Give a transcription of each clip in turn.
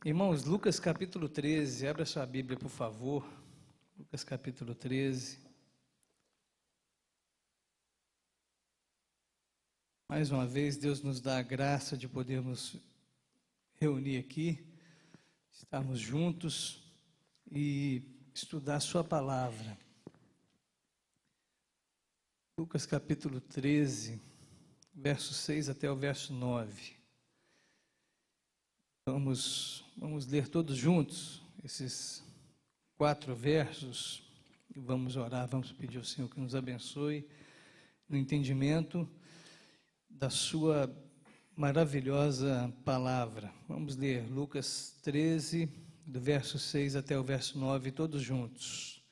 Irmãos, Lucas capítulo 13, abra sua Bíblia, por favor. Lucas capítulo 13. Mais uma vez, Deus nos dá a graça de podermos reunir aqui, estarmos juntos e estudar a sua palavra. Lucas capítulo 13, verso 6 até o verso 9. Vamos ler todos juntos esses 4 versos e vamos orar, vamos pedir ao Senhor que nos abençoe no entendimento da sua maravilhosa palavra. Vamos ler Lucas 13, do verso 6 até o verso 9, todos juntos.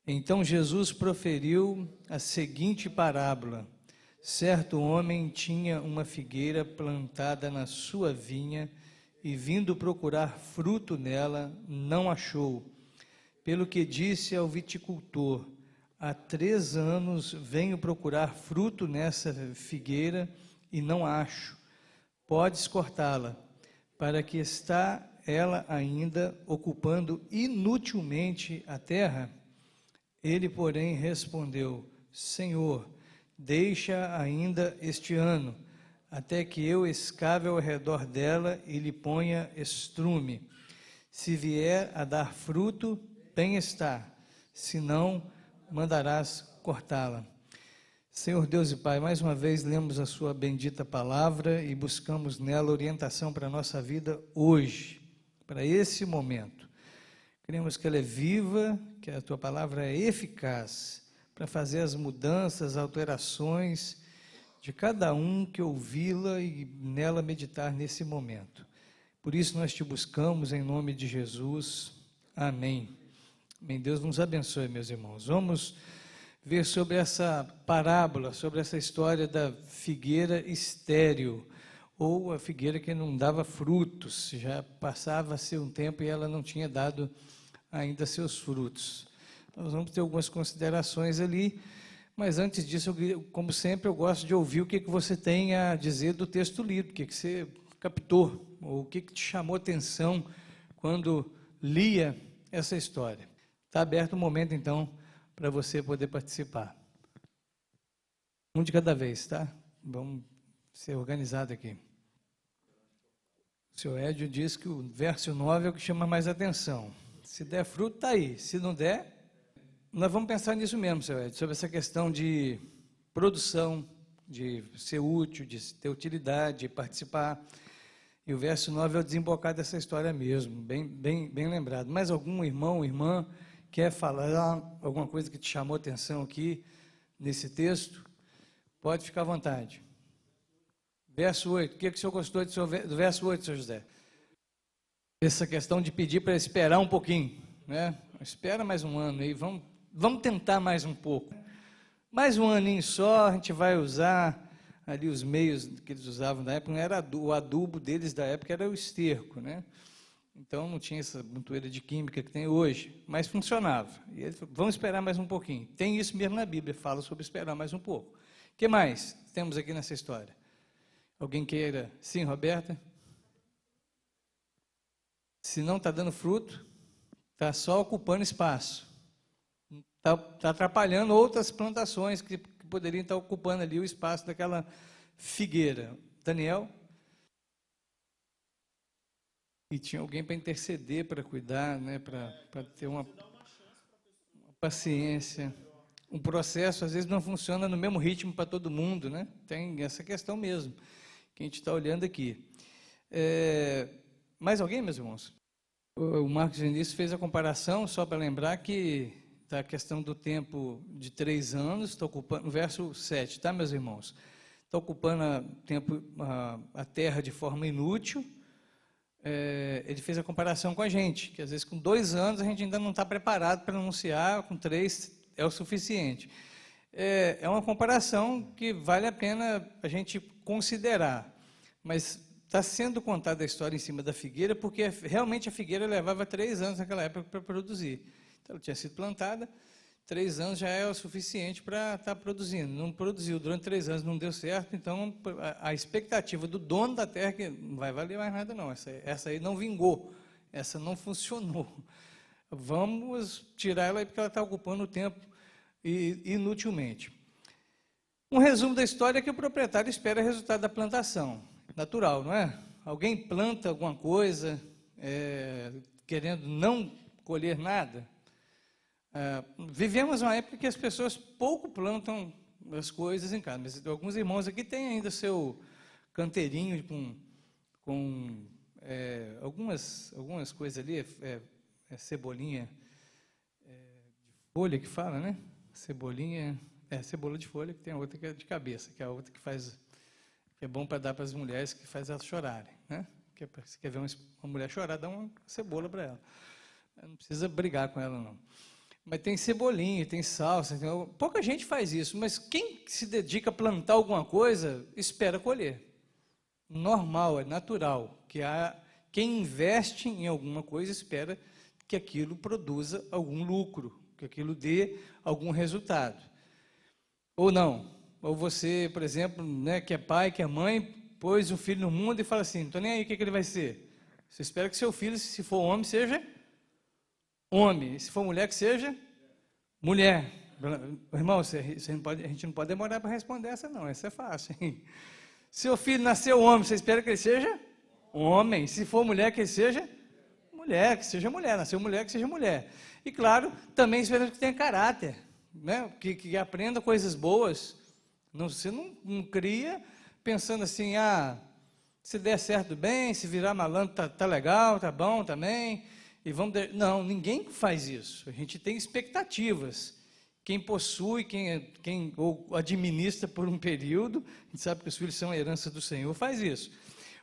Então Jesus proferiu a seguinte parábola: certo homem tinha uma figueira plantada na sua vinha e, vindo procurar fruto nela, não achou. Pelo que disse ao viticultor: há 3 anos venho procurar fruto nessa figueira e não acho. Podes cortá-la, para que está ela ainda ocupando inutilmente a terra? Ele, porém, respondeu: Senhor, deixa ainda este ano, até que eu escave ao redor dela e lhe ponha estrume. Se vier a dar fruto, bem está, se não, mandarás cortá-la. Senhor Deus e Pai, mais uma vez lemos a sua bendita palavra e buscamos nela orientação para a nossa vida hoje, para esse momento. Queremos que ela é viva, que a tua palavra é eficaz para fazer as mudanças, alterações de cada um que ouvi-la e nela meditar nesse momento. Por isso nós te buscamos em nome de Jesus. Amém. Amém. Deus nos abençoe, meus irmãos. Vamos ver sobre essa parábola, sobre essa história da figueira estéril, ou a figueira que não dava frutos. Já passava-se um tempo e ela não tinha dado ainda seus frutos. Nós vamos ter algumas considerações ali. Mas antes disso, como sempre, eu gosto de ouvir o que você tem a dizer do texto lido, o que você captou, ou o que te chamou atenção quando lia essa história. Está aberto o momento, então, para você poder participar. Um de cada vez, tá? Vamos ser organizados aqui. O senhor Edio diz que o verso 9 é o que chama mais atenção. Se der fruto, está aí. Se não der, nós vamos pensar nisso mesmo, senhor Ed, sobre essa questão de produção, de ser útil, de ter utilidade, de participar. E o verso 9 é o desembocar dessa história mesmo, bem lembrado. Mais algum irmão ou irmã quer falar alguma coisa que te chamou atenção aqui nesse texto? Pode ficar à vontade. Verso 8, o que o senhor gostou do verso 8, senhor José? Essa questão de pedir para esperar um pouquinho, né? Espera mais um ano aí, vamos tentar mais um pouco. Mais um aninho só, a gente vai usar ali os meios que eles usavam na época. Não era o adubo deles da época, era o esterco, né? Então não tinha essa montoeira de química que tem hoje, mas funcionava. E eles falaram, vamos esperar mais um pouquinho. Tem isso mesmo na Bíblia, fala sobre esperar mais um pouco. O que mais temos aqui nessa história? Alguém queira? Sim, Roberta? Se não está dando fruto, está só ocupando espaço. Está atrapalhando outras plantações que poderiam estar ocupando ali o espaço daquela figueira. Daniel? E tinha alguém para interceder, para cuidar, né, para ter uma paciência. Um processo, às vezes, não funciona no mesmo ritmo para todo mundo, né? Tem essa questão mesmo, que a gente está olhando aqui. Mais alguém, meus irmãos? O Marcos Vinícius fez a comparação, só para lembrar que da questão do tempo de 3 anos, está ocupando, no verso 7, tá, meus irmãos? Está ocupando a terra de forma inútil. Ele fez a comparação com a gente, que às vezes com 2 anos a gente ainda não está preparado para anunciar, com 3 é o suficiente. É uma comparação que vale a pena a gente considerar, mas está sendo contada a história em cima da figueira, porque realmente a figueira levava 3 anos naquela época para produzir. Então, ela tinha sido plantada, 3 anos já é o suficiente para estar produzindo. Não produziu durante 3 anos, não deu certo, então a expectativa do dono da terra é que não vai valer mais nada não, essa aí não vingou, essa não funcionou. Vamos tirar ela aí porque ela está ocupando o tempo inutilmente. Um resumo da história é que o proprietário espera o resultado da plantação. Natural, não é? Alguém planta alguma coisa, querendo não colher nada. Vivemos uma época que as pessoas pouco plantam as coisas em casa, mas alguns irmãos aqui têm ainda seu canteirinho com algumas coisas ali, cebolinha de folha que fala, né? Cebolinha, cebola de folha, que tem a outra que é de cabeça, que é a outra que é bom para dar para as mulheres, que faz elas chorarem, né? Se quer ver uma mulher chorar, dá uma cebola para ela. Não precisa brigar com ela, não. Mas tem cebolinha, tem salsa, pouca gente faz isso, mas quem se dedica a plantar alguma coisa, espera colher. Normal, é natural, que quem investe em alguma coisa espera que aquilo produza algum lucro, que aquilo dê algum resultado. Ou não. Ou você, por exemplo, né, que é pai, que é mãe, pôs um filho no mundo e fala assim, não estou nem aí, o que ele vai ser? Você espera que seu filho, se for homem, seja homem. Se for mulher, que seja mulher. Irmão, a gente não pode demorar para responder essa não, essa é fácil. Hein? Seu filho nasceu homem, você espera que ele seja homem. Se for mulher, que ele seja mulher, que seja mulher. Nasceu mulher, que seja mulher. E claro, também esperamos que tenha caráter, né? Que aprenda coisas boas. Você não cria pensando assim, se der certo, bem, se virar malandro, tá legal, tá bom também. E não, ninguém faz isso. A gente tem expectativas. Quem possui, quem ou administra por um período, a gente sabe que os filhos são a herança do Senhor, faz isso.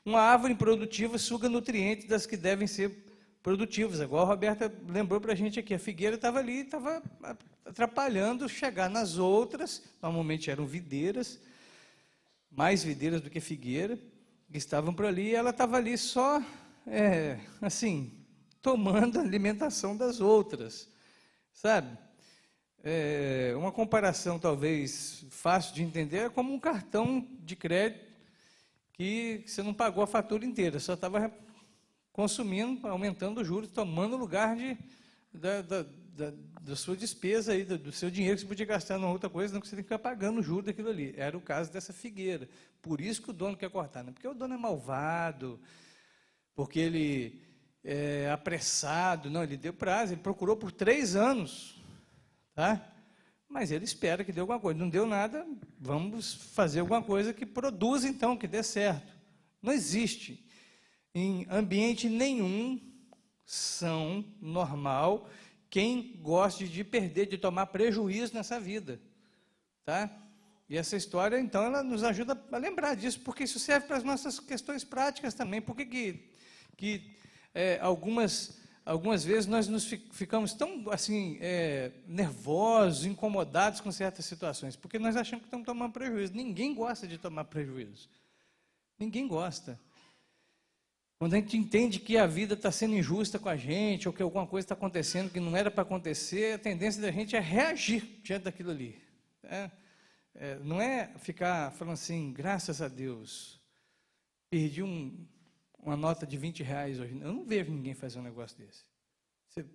Uma árvore produtiva suga nutrientes das que devem ser produtivas. Agora a Roberta lembrou para a gente aqui, a figueira estava ali, estava atrapalhando chegar nas outras, normalmente eram videiras, mais videiras do que figueira, que estavam por ali, e ela estava ali só, assim, tomando a alimentação das outras, sabe? Uma comparação talvez fácil de entender é como um cartão de crédito que você não pagou a fatura inteira, só estava consumindo, aumentando os juros, tomando lugar da sua despesa, aí, do seu dinheiro que você podia gastar numa outra coisa, não que você tem que ficar pagando o juro daquilo ali. Era o caso dessa figueira. Por isso que o dono quer cortar, não porque o dono é malvado, porque ele é apressado, não, ele deu prazo, ele procurou por 3 anos, tá? Mas ele espera que dê alguma coisa. Não deu nada, vamos fazer alguma coisa que produza, então, que dê certo. Não existe, em ambiente nenhum, são normal, quem goste de perder, de tomar prejuízo nessa vida, tá? E essa história, então, ela nos ajuda a lembrar disso, porque isso serve para as nossas questões práticas também. Por que algumas vezes nós ficamos tão assim nervosos, incomodados com certas situações? Porque nós achamos que estamos tomando prejuízo. Ninguém gosta de tomar prejuízo. Ninguém gosta. Quando a gente entende que a vida está sendo injusta com a gente, ou que alguma coisa está acontecendo que não era para acontecer, a tendência da gente é reagir diante daquilo ali. Não é ficar falando assim, graças a Deus, perdi uma nota de R$20 hoje. Eu não vejo ninguém fazer um negócio desse.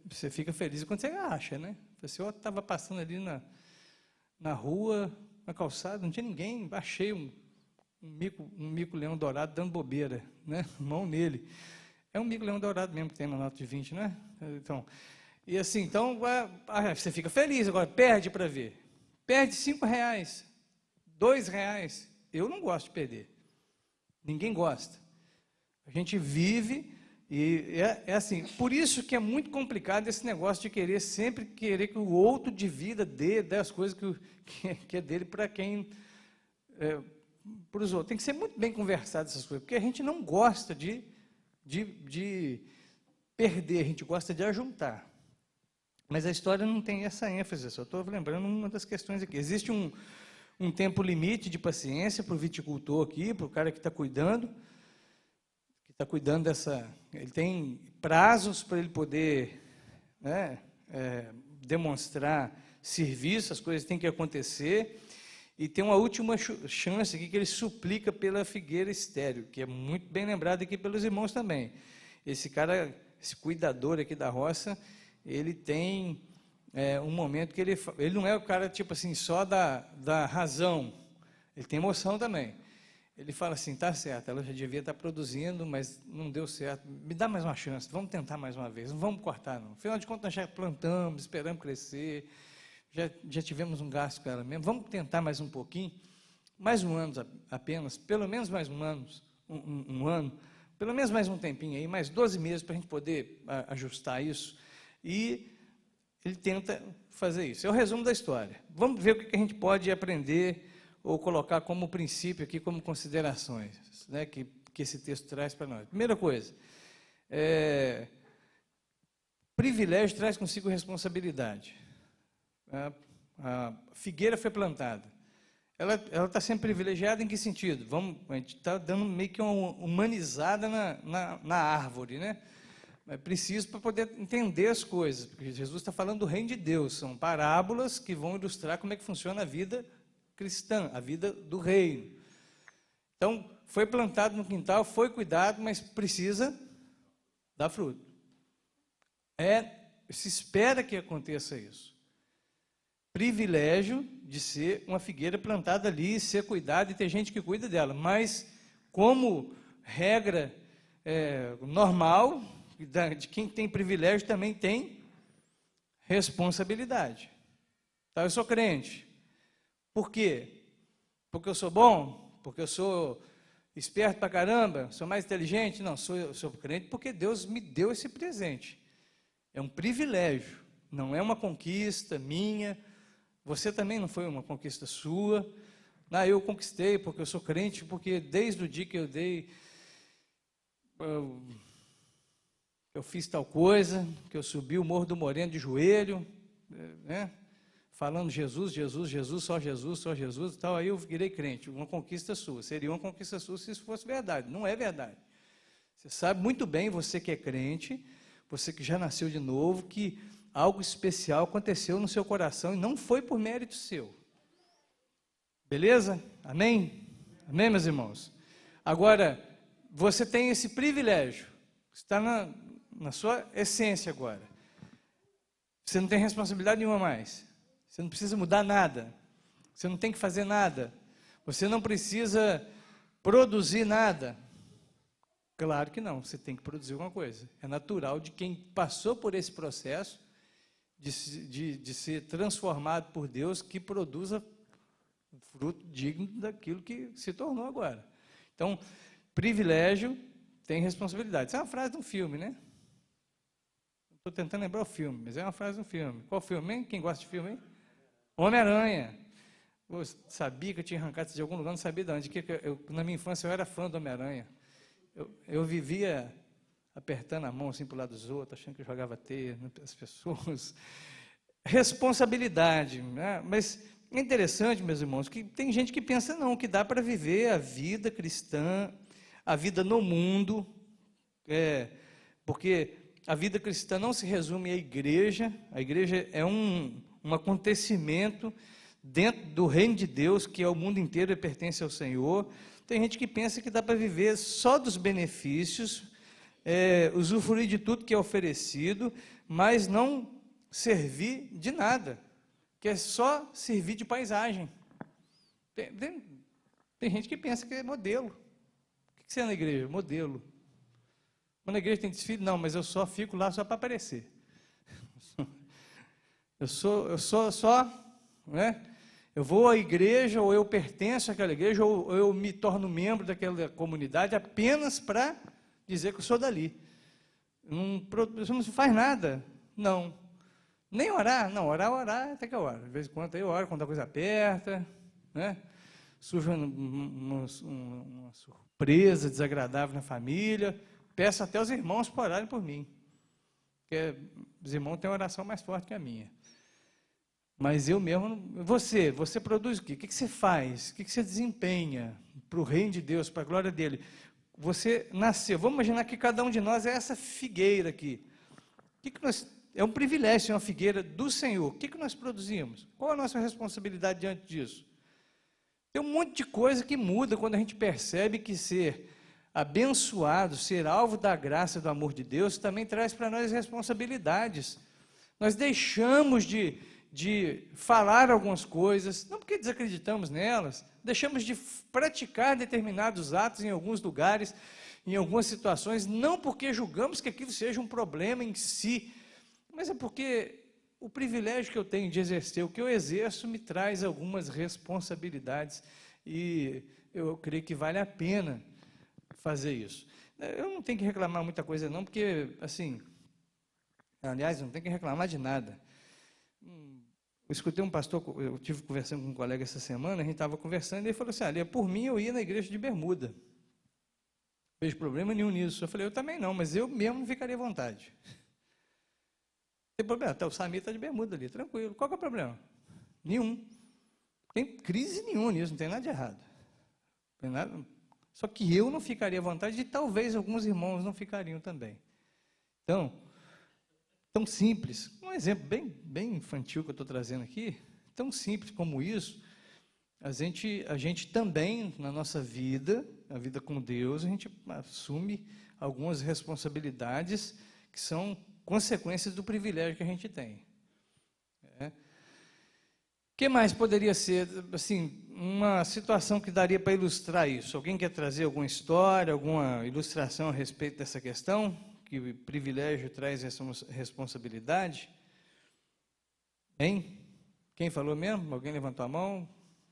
Você fica feliz quando você acha, né? Você estava passando ali na rua, na calçada, não tinha ninguém, achei um mico-leão dourado dando bobeira, né? Mão nele. É um mico-leão dourado mesmo que tem na nota de 20, né? Então, e assim, então, você fica feliz, agora perde para ver. Perde R$5, R$2, eu não gosto de perder. Ninguém gosta. A gente vive e é assim. Por isso que é muito complicado esse negócio de sempre querer que o outro divida, dê as coisas que é dele para quem... para os outros. Tem que ser muito bem conversado essas coisas, porque a gente não gosta de perder, a gente gosta de ajuntar. Mas a história não tem essa ênfase, só estou lembrando uma das questões aqui. Existe um tempo limite de paciência para o viticultor aqui, para o cara que está cuidando dessa... Ele tem prazos para ele poder, né, demonstrar serviço, as coisas têm que acontecer. E tem uma última chance aqui que ele suplica pela figueira estéril, que é muito bem lembrado aqui pelos irmãos também. Esse cara, esse cuidador aqui da roça, ele tem um momento que ele não é o cara tipo assim só da razão, ele tem emoção também. Ele fala assim, tá certo, ela já devia estar produzindo, mas não deu certo, me dá mais uma chance, vamos tentar mais uma vez, não vamos cortar não. Afinal de contas, nós já plantamos, esperamos crescer, já tivemos um gasto com ela mesmo, vamos tentar mais um pouquinho, mais um ano apenas, pelo menos mais um ano, um ano, pelo menos mais um tempinho aí, mais 12 meses para a gente poder ajustar isso, e ele tenta fazer isso. É o resumo da história. Vamos ver o que a gente pode aprender ou colocar como princípio aqui, como considerações, né, que esse texto traz para nós. Primeira coisa, privilégio traz consigo responsabilidade. A figueira foi plantada. Ela está sendo privilegiada em que sentido? A gente está dando meio que uma humanizada na árvore, né? É preciso para poder entender as coisas, porque Jesus está falando do reino de Deus, são parábolas que vão ilustrar como é que funciona a vida cristã, a vida do reino. Então, foi plantado no quintal, foi cuidado, mas precisa dar fruto. Se espera que aconteça isso. Privilégio de ser uma figueira plantada ali, ser cuidada e ter gente que cuida dela, mas como regra normal, de quem tem privilégio também tem responsabilidade. Tá, eu sou crente. Por quê? Porque eu sou bom? Porque eu sou esperto pra caramba? Sou mais inteligente? Não, sou crente porque Deus me deu esse presente. É um privilégio, não é uma conquista minha. Você também não foi uma conquista sua. Eu conquistei porque eu sou crente, porque desde o dia que eu dei, eu fiz tal coisa, que eu subi o Morro do Moreno de joelho, né? Falando Jesus, Jesus, Jesus, só Jesus e tal, aí eu virei crente. Uma conquista sua, seria uma conquista sua se isso fosse verdade. Não é verdade. Você sabe muito bem, você que é crente, você que já nasceu de novo, que algo especial aconteceu no seu coração e não foi por mérito seu. Beleza? Amém? Amém, meus irmãos? Agora, você tem esse privilégio, está na sua essência agora. Você não tem responsabilidade nenhuma mais. Você não precisa mudar nada. Você não tem que fazer nada. Você não precisa produzir nada. Claro que não, você tem que produzir alguma coisa. É natural de quem passou por esse processo de ser transformado por Deus, que produza fruto digno daquilo que se tornou agora. Então, privilégio tem responsabilidade. Isso é uma frase de um filme, né? Estou tentando lembrar o filme, mas é uma frase de um filme. Qual filme, hein? Quem gosta de filme, hein? Homem-Aranha. Eu sabia que eu tinha arrancado isso de algum lugar, não sabia de onde. Na minha infância eu era fã do Homem-Aranha. Eu vivia apertando a mão assim para o lado dos outros, achando que eu jogava teia nas pessoas. Responsabilidade, né? Mas é interessante, meus irmãos, que tem gente que pensa não, que dá para viver a vida cristã, a vida no mundo, porque a vida cristã não se resume à igreja. A igreja é um acontecimento dentro do reino de Deus, que é o mundo inteiro e pertence ao Senhor. Tem gente que pensa que dá para viver só dos benefícios, usufruir de tudo que é oferecido, mas não servir de nada, que é só servir de paisagem. Tem gente que pensa que é modelo. O que você é na igreja? Modelo. Quando a igreja tem desfile, não, mas eu só fico lá só para aparecer. Eu sou só, né? Eu vou à igreja, ou eu pertenço àquela igreja, ou eu me torno membro daquela comunidade apenas para dizer que eu sou dali. Você não faz nada? Não. Nem orar? Não, orar até que eu oro. De vez em quando eu oro, quando a coisa aperta, né? Surge uma surpresa desagradável na família, peço até os irmãos para orarem por mim, porque os irmãos têm uma oração mais forte que a minha. Mas eu mesmo, você produz o quê? O que você faz? O que você desempenha para o reino de Deus, para a glória dele? Você nasceu, vamos imaginar que cada um de nós é essa figueira aqui. O que nós é um privilégio ser uma figueira do Senhor. O que nós produzimos? Qual a nossa responsabilidade diante disso? Tem um monte de coisa que muda quando a gente percebe que ser abençoado, ser alvo da graça e do amor de Deus, também traz para nós responsabilidades. Nós deixamos de falar algumas coisas, não porque desacreditamos nelas, deixamos de praticar determinados atos em alguns lugares, em algumas situações, não porque julgamos que aquilo seja um problema em si, mas é porque o privilégio que eu tenho de exercer, o que eu exerço, me traz algumas responsabilidades, e eu creio que vale a pena fazer isso. Eu não tenho que reclamar muita coisa não, porque, assim, aliás, não tenho que reclamar de nada. Eu escutei um pastor, eu tive conversando com um colega essa semana, a gente estava conversando, e ele falou assim, olha, por mim eu ia na igreja de bermuda. Não vejo problema nenhum nisso. Eu falei, eu também não, mas eu mesmo não ficaria à vontade. Não tem problema, até o Samir está de bermuda ali, tranquilo. Qual que é o problema? Nenhum. Não tem crise nenhuma nisso, não tem nada de errado. Não tem nada. Só que eu não ficaria à vontade e talvez alguns irmãos não ficariam também. Então, tão simples, um exemplo bem infantil que eu estou trazendo aqui, tão simples como isso, a gente também, na nossa vida, a vida com Deus, a gente assume algumas responsabilidades que são consequências do privilégio que a gente tem. O que mais poderia ser, assim, uma situação que daria para ilustrar isso? Alguém quer trazer alguma história, alguma ilustração a respeito dessa questão? Que o privilégio traz responsabilidade? Hein? Quem falou mesmo? Alguém levantou a mão?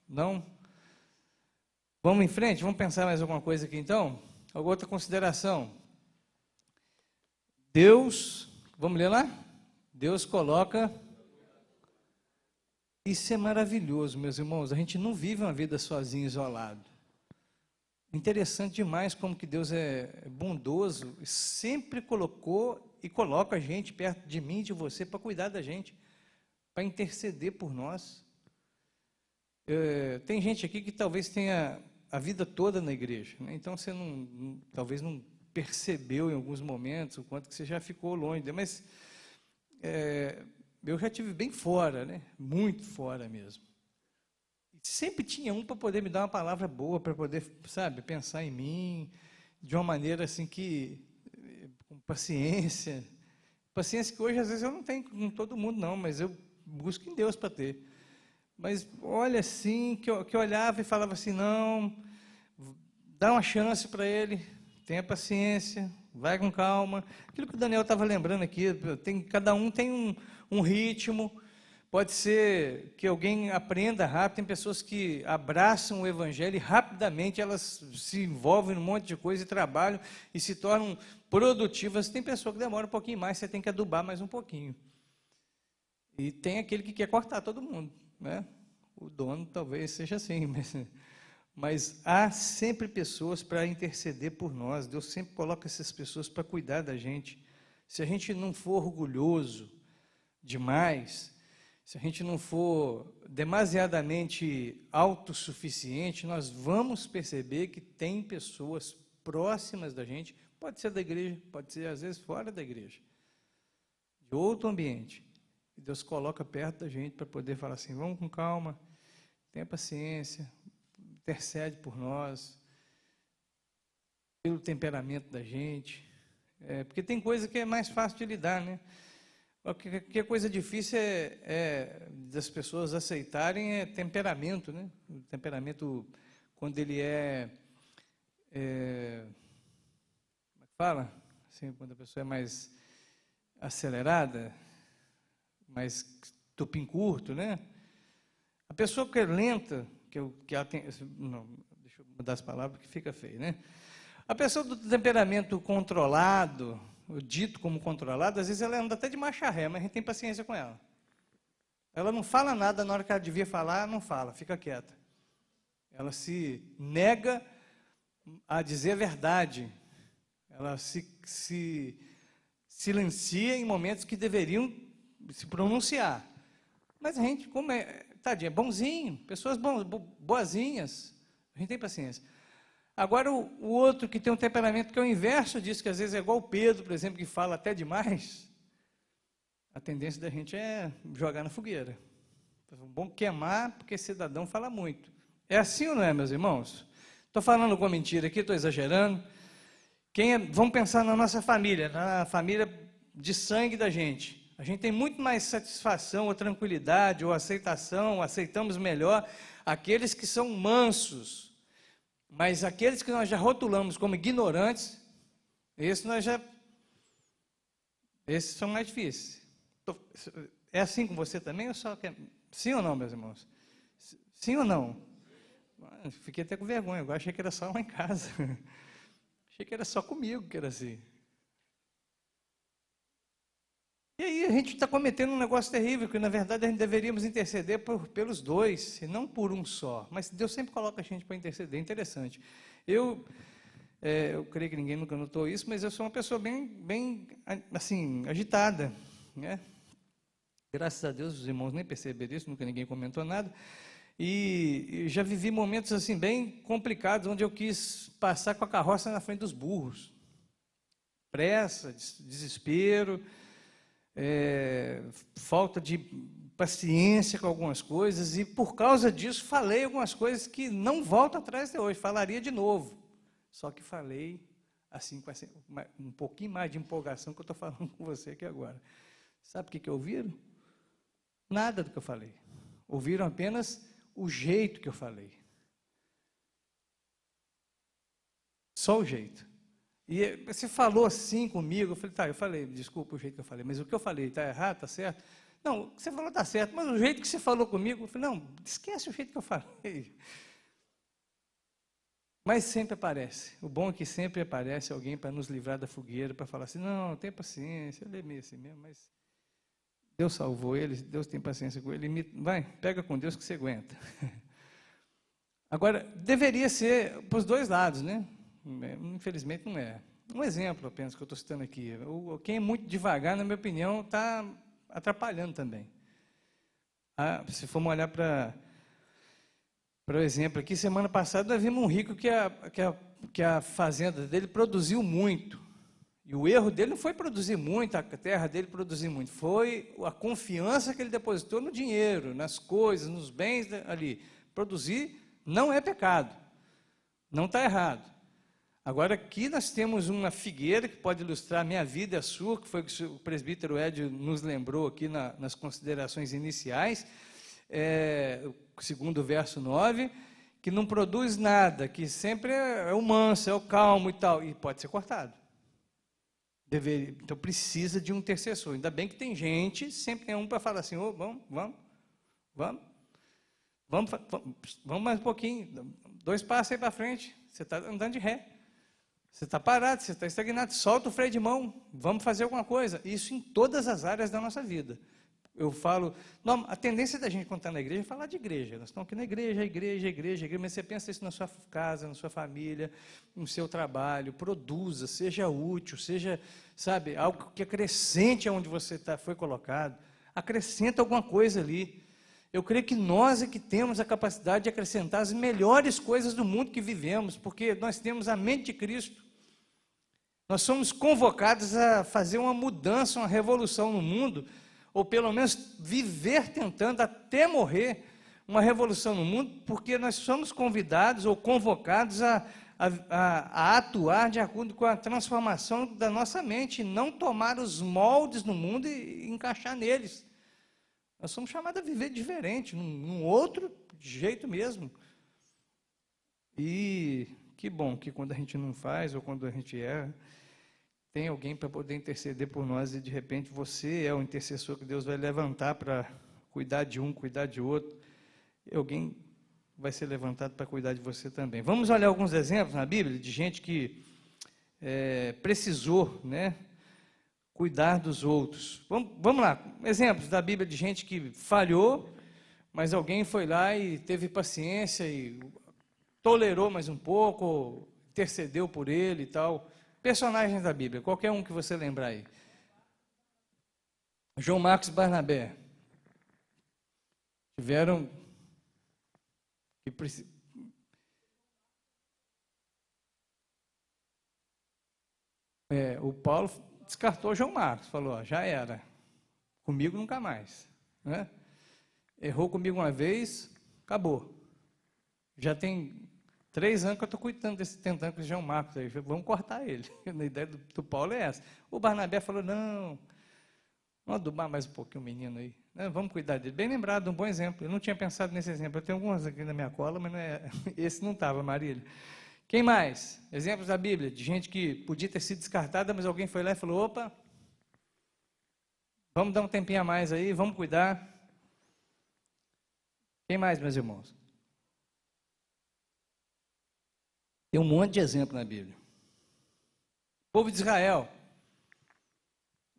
Não? Vamos em frente? Vamos pensar mais alguma coisa aqui então? Alguma outra consideração? Deus, vamos ler lá? Deus coloca... Isso é maravilhoso, meus irmãos. A gente não vive uma vida sozinho, isolado. Interessante demais como que Deus é bondoso, sempre colocou e coloca a gente perto de mim e de você para cuidar da gente, para interceder por nós. Tem gente aqui que talvez tenha a vida toda na igreja, né? Então você talvez não percebeu em alguns momentos o quanto que você já ficou longe, mas eu já estive bem fora, né? Muito fora mesmo. Sempre tinha um para poder me dar uma palavra boa, para poder, sabe, pensar em mim, de uma maneira assim com paciência que hoje às vezes eu não tenho com todo mundo não, mas eu busco em Deus para ter. Mas olha assim, que eu olhava e falava assim, não, dá uma chance para ele, tenha paciência, vai com calma. Aquilo que o Daniel estava lembrando aqui, cada um tem um ritmo. Pode ser que alguém aprenda rápido, tem pessoas que abraçam o evangelho e rapidamente elas se envolvem num monte de coisa e trabalham e se tornam produtivas. Tem pessoa que demora um pouquinho mais, você tem que adubar mais um pouquinho. E tem aquele que quer cortar todo mundo, né? O dono talvez seja assim, mas há sempre pessoas para interceder por nós. Deus sempre coloca essas pessoas para cuidar da gente. Se a gente não for orgulhoso demais, se a gente não for demasiadamente autossuficiente, nós vamos perceber que tem pessoas próximas da gente, pode ser da igreja, pode ser às vezes fora da igreja, de outro ambiente, e Deus coloca perto da gente para poder falar assim, vamos com calma, tenha paciência, intercede por nós, pelo temperamento da gente, porque tem coisa que é mais fácil de lidar, né? O que é coisa difícil das pessoas aceitarem é temperamento, né? O temperamento, quando ele como é que fala? Assim, quando a pessoa é mais acelerada, mais tupim curto, né? A pessoa que é lenta, que ela tem... Não, deixa eu mudar as palavras, que fica feio, né? A pessoa do temperamento controlado, o dito como controlado, às vezes ela anda até de marcha ré, mas a gente tem paciência com ela. Ela não fala nada na hora que ela devia falar, não fala, fica quieta. Ela se nega a dizer a verdade. Ela se silencia em momentos que deveriam se pronunciar. Mas a gente, como tadinha, bonzinho, pessoas boazinhas, a gente tem paciência. Agora, o outro que tem um temperamento que é o inverso disso, que às vezes é igual o Pedro, por exemplo, que fala até demais, a tendência da gente é jogar na fogueira. Bom queimar, porque cidadão fala muito. É assim ou não é, meus irmãos? Estou falando alguma mentira aqui, estou exagerando. Vamos pensar na nossa família, na família de sangue da gente. A gente tem muito mais satisfação, ou tranquilidade, ou aceitação, aceitamos melhor aqueles que são mansos. Mas aqueles que nós já rotulamos como ignorantes, esses são mais difíceis. É assim com você também? Ou só que... Sim ou não, meus irmãos? Sim ou não? Fiquei até com vergonha, eu achei que era só lá em casa. Achei que era só comigo que era assim. E aí a gente está cometendo um negócio terrível, que na verdade a gente deveríamos interceder pelos dois, e não por um só. Mas Deus sempre coloca a gente para interceder, interessante. Eu creio que ninguém nunca notou isso, mas eu sou uma pessoa bem assim, agitada, né? Graças a Deus os irmãos nem perceberam isso, nunca ninguém comentou nada. E já vivi momentos assim bem complicados, onde eu quis passar com a carroça na frente dos burros. Pressa, desespero, falta de paciência com algumas coisas, e por causa disso falei algumas coisas que não volto atrás de hoje, falaria de novo. Só que falei assim, com um pouquinho mais de empolgação que eu estou falando com você aqui agora. Sabe o que ouviram? Nada do que eu falei. Ouviram apenas o jeito que eu falei. Só o jeito. E você falou assim comigo, eu falei, tá, eu falei, desculpa o jeito que eu falei, mas o que eu falei está errado, está certo? Não, o que você falou está certo, mas o jeito que você falou comigo, eu falei, não, esquece o jeito que eu falei. Mas sempre aparece. O bom é que sempre aparece alguém para nos livrar da fogueira, para falar assim, não, tem paciência, ele é meio assim mesmo, mas Deus salvou ele, Deus tem paciência com ele, vai, pega com Deus que você aguenta. Agora, deveria ser para os dois lados, né? Infelizmente não é. Um exemplo apenas que eu estou citando aqui. Quem é muito devagar, na minha opinião, está atrapalhando também. Se formos olhar para o exemplo aqui, semana passada nós vimos um rico que a fazenda dele produziu muito. E o erro dele não foi produzir muito, a terra dele produzir muito, foi a confiança que ele depositou no dinheiro, nas coisas, nos bens ali. Produzir não é pecado, não está errado. Agora, aqui nós temos uma figueira que pode ilustrar a minha vida e a sua, que foi o que o presbítero Edio nos lembrou aqui nas considerações iniciais, segundo o verso 9, que não produz nada, que sempre é o manso, é o calmo e tal, e pode ser cortado. Então precisa de um intercessor. Ainda bem que tem gente, sempre tem um para falar assim, oh, vamos mais um pouquinho, 2 passos aí para frente, você está andando de ré. Você está parado, você está estagnado, solta o freio de mão, vamos fazer alguma coisa. Isso em todas as áreas da nossa vida. Eu falo, não, a tendência da gente, quando está na igreja, é falar de igreja. Nós estamos aqui na igreja, mas você pensa isso na sua casa, na sua família, no seu trabalho, produza, seja útil, seja, sabe, algo que acrescente aonde você foi colocado, acrescenta alguma coisa ali. Eu creio que nós é que temos a capacidade de acrescentar as melhores coisas do mundo que vivemos, porque nós temos a mente de Cristo. Nós somos convocados a fazer uma mudança, uma revolução no mundo, ou pelo menos viver tentando até morrer uma revolução no mundo, porque nós somos convidados ou convocados a atuar de acordo com a transformação da nossa mente, não tomar os moldes do mundo e encaixar neles. Nós somos chamados a viver diferente, num outro jeito mesmo. E que bom que quando a gente não faz, ou quando a gente erra, tem alguém para poder interceder por nós, e de repente você é o intercessor que Deus vai levantar para cuidar de um, cuidar de outro, e alguém vai ser levantado para cuidar de você também. Vamos olhar alguns exemplos na Bíblia de gente que precisou, né, cuidar dos outros. Vamos lá, exemplos da Bíblia de gente que falhou, mas alguém foi lá e teve paciência e tolerou mais um pouco, intercedeu por ele e tal. Personagens da Bíblia, qualquer um que você lembrar aí. João Marcos e Barnabé tiveram que o Paulo descartou João Marcos, falou, ó, já era. Comigo nunca mais, né? Errou comigo uma vez, acabou. Já tem 3 anos que eu estou cuidando desse tentando de João Marcos aí. Vamos cortar ele. A ideia do Paulo é essa. O Barnabé falou, não, vamos adubar mais um pouquinho o menino aí. Vamos cuidar dele. Bem lembrado, um bom exemplo. Eu não tinha pensado nesse exemplo. Eu tenho alguns aqui na minha cola, mas não é, esse não estava, Marília. Quem mais? Exemplos da Bíblia, de gente que podia ter sido descartada, mas alguém foi lá e falou, opa, vamos dar um tempinho a mais aí, vamos cuidar. Quem mais, meus irmãos? Tem um monte de exemplo na Bíblia. O povo de Israel.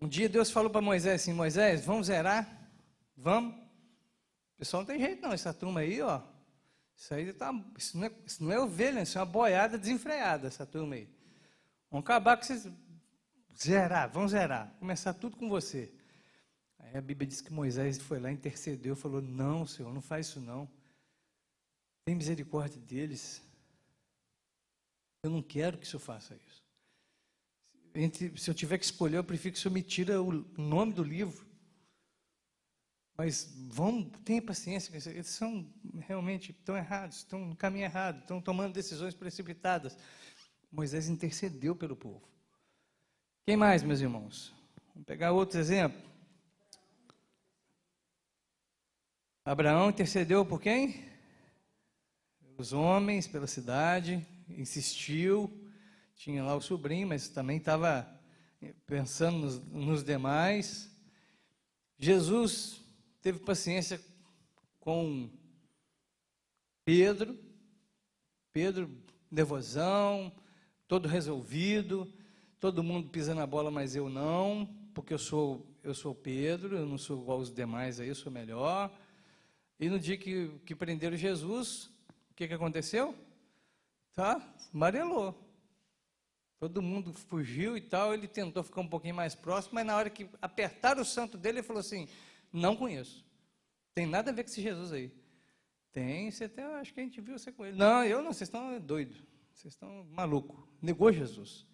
Um dia Deus falou para Moisés assim, Moisés, vamos zerar? Vamos? O pessoal não tem jeito não, essa turma aí, ó. Isso não é ovelha, isso é uma boiada desenfreada, essa turma aí. Vamos acabar com vocês. Vamos zerar. Começar tudo com você. Aí a Bíblia diz que Moisés foi lá, intercedeu, falou, não, Senhor, não faz isso não. Tem misericórdia deles. Eu não quero que o Senhor faça isso. Se eu tiver que escolher, eu prefiro que o Senhor me tire o nome do livro. Mas tenha paciência, eles são realmente estão errados, estão no caminho errado, estão tomando decisões precipitadas. Moisés intercedeu pelo povo. Quem mais, meus irmãos? Vamos pegar outro exemplo. Abraão intercedeu por quem? Pelos homens, pela cidade, insistiu, tinha lá o sobrinho, mas também estava pensando nos demais. Jesus teve paciência com Pedro, nervosão, todo resolvido, todo mundo pisando na bola, mas eu não, porque eu sou Pedro, eu não sou igual os demais aí, eu sou melhor. E no dia que prenderam Jesus, o que aconteceu? Amarelou. Todo mundo fugiu e tal, ele tentou ficar um pouquinho mais próximo, mas na hora que apertaram o santo dele, ele falou assim, não conheço. Tem nada a ver com esse Jesus aí. Tem, acho que a gente viu você com ele. Não, eu não, vocês estão doidos. Vocês estão malucos. Negou Jesus.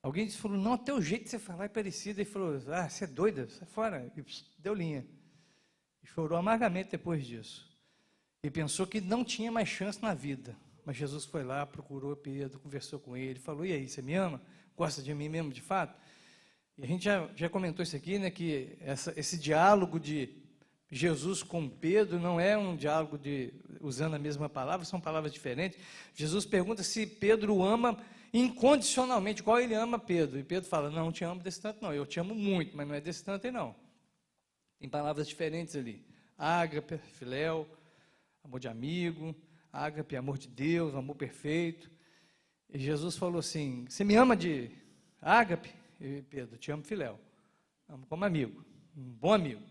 Alguém falou, não, até o jeito de você falar é parecido. Ele falou, você é doida, sai fora. E deu linha. E chorou amargamente depois disso. E pensou que não tinha mais chance na vida. Mas Jesus foi lá, procurou Pedro, conversou com ele, falou, e aí, você me ama? Gosta de mim mesmo, de fato? E a gente já comentou isso aqui, né, que esse diálogo de Jesus com Pedro não é um diálogo usando a mesma palavra, são palavras diferentes. Jesus pergunta se Pedro o ama incondicionalmente, qual ele ama Pedro. E Pedro fala, não te amo desse tanto não, eu te amo muito, mas não é desse tanto aí não. Tem palavras diferentes ali. Ágape, filéu, amor de amigo, ágape, amor de Deus, amor perfeito. E Jesus falou assim, você me ama de ágape? E Pedro, te amo filéu. Amo como amigo, um bom amigo.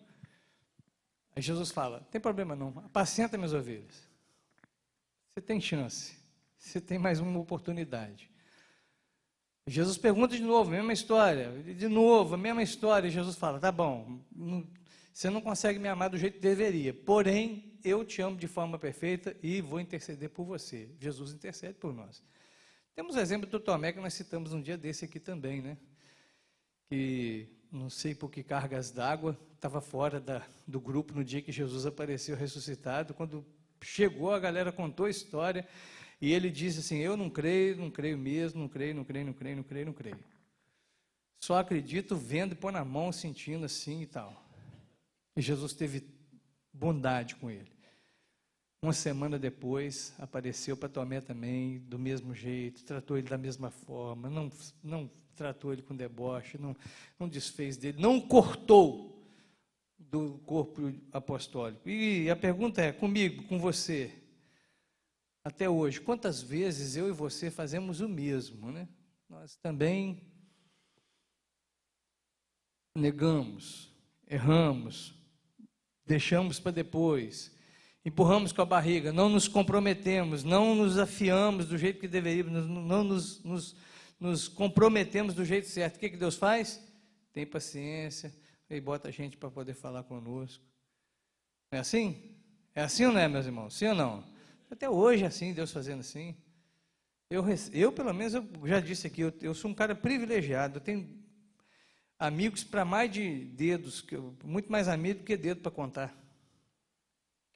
Aí Jesus fala, não tem problema não, apacenta minhas ovelhas. Você tem chance, você tem mais uma oportunidade. Jesus pergunta de novo, mesma história, de novo, a mesma história, e Jesus fala, tá bom, você não consegue me amar do jeito que deveria, porém, eu te amo de forma perfeita e vou interceder por você. Jesus intercede por nós. Temos o exemplo do Tomé, que nós citamos um dia desse aqui também, né? Que, não sei por que cargas d'água, estava fora do grupo no dia que Jesus apareceu ressuscitado. Quando chegou, a galera contou a história, e ele disse assim, eu não creio mesmo, não creio. Só acredito vendo e pôr na mão, sentindo assim e tal. E Jesus teve bondade com ele. Uma semana depois, apareceu para Tomé também, do mesmo jeito, tratou ele da mesma forma, não tratou ele com deboche, não desfez dele, não cortou do corpo apostólico. E a pergunta é, comigo, com você, até hoje, quantas vezes eu e você fazemos o mesmo, né? Nós também negamos, erramos, deixamos para depois, empurramos com a barriga, não nos comprometemos, não nos afiamos do jeito que deveríamos, não nos comprometemos do jeito certo. O que Deus faz? Tem paciência e bota a gente para poder falar conosco. Não é assim? É assim ou não é, meus irmãos? Sim ou não? Até hoje é assim, Deus fazendo assim. Eu pelo menos, eu já disse aqui, eu sou um cara privilegiado, eu tenho amigos para mais de dedos, muito mais amigo do que dedo para contar.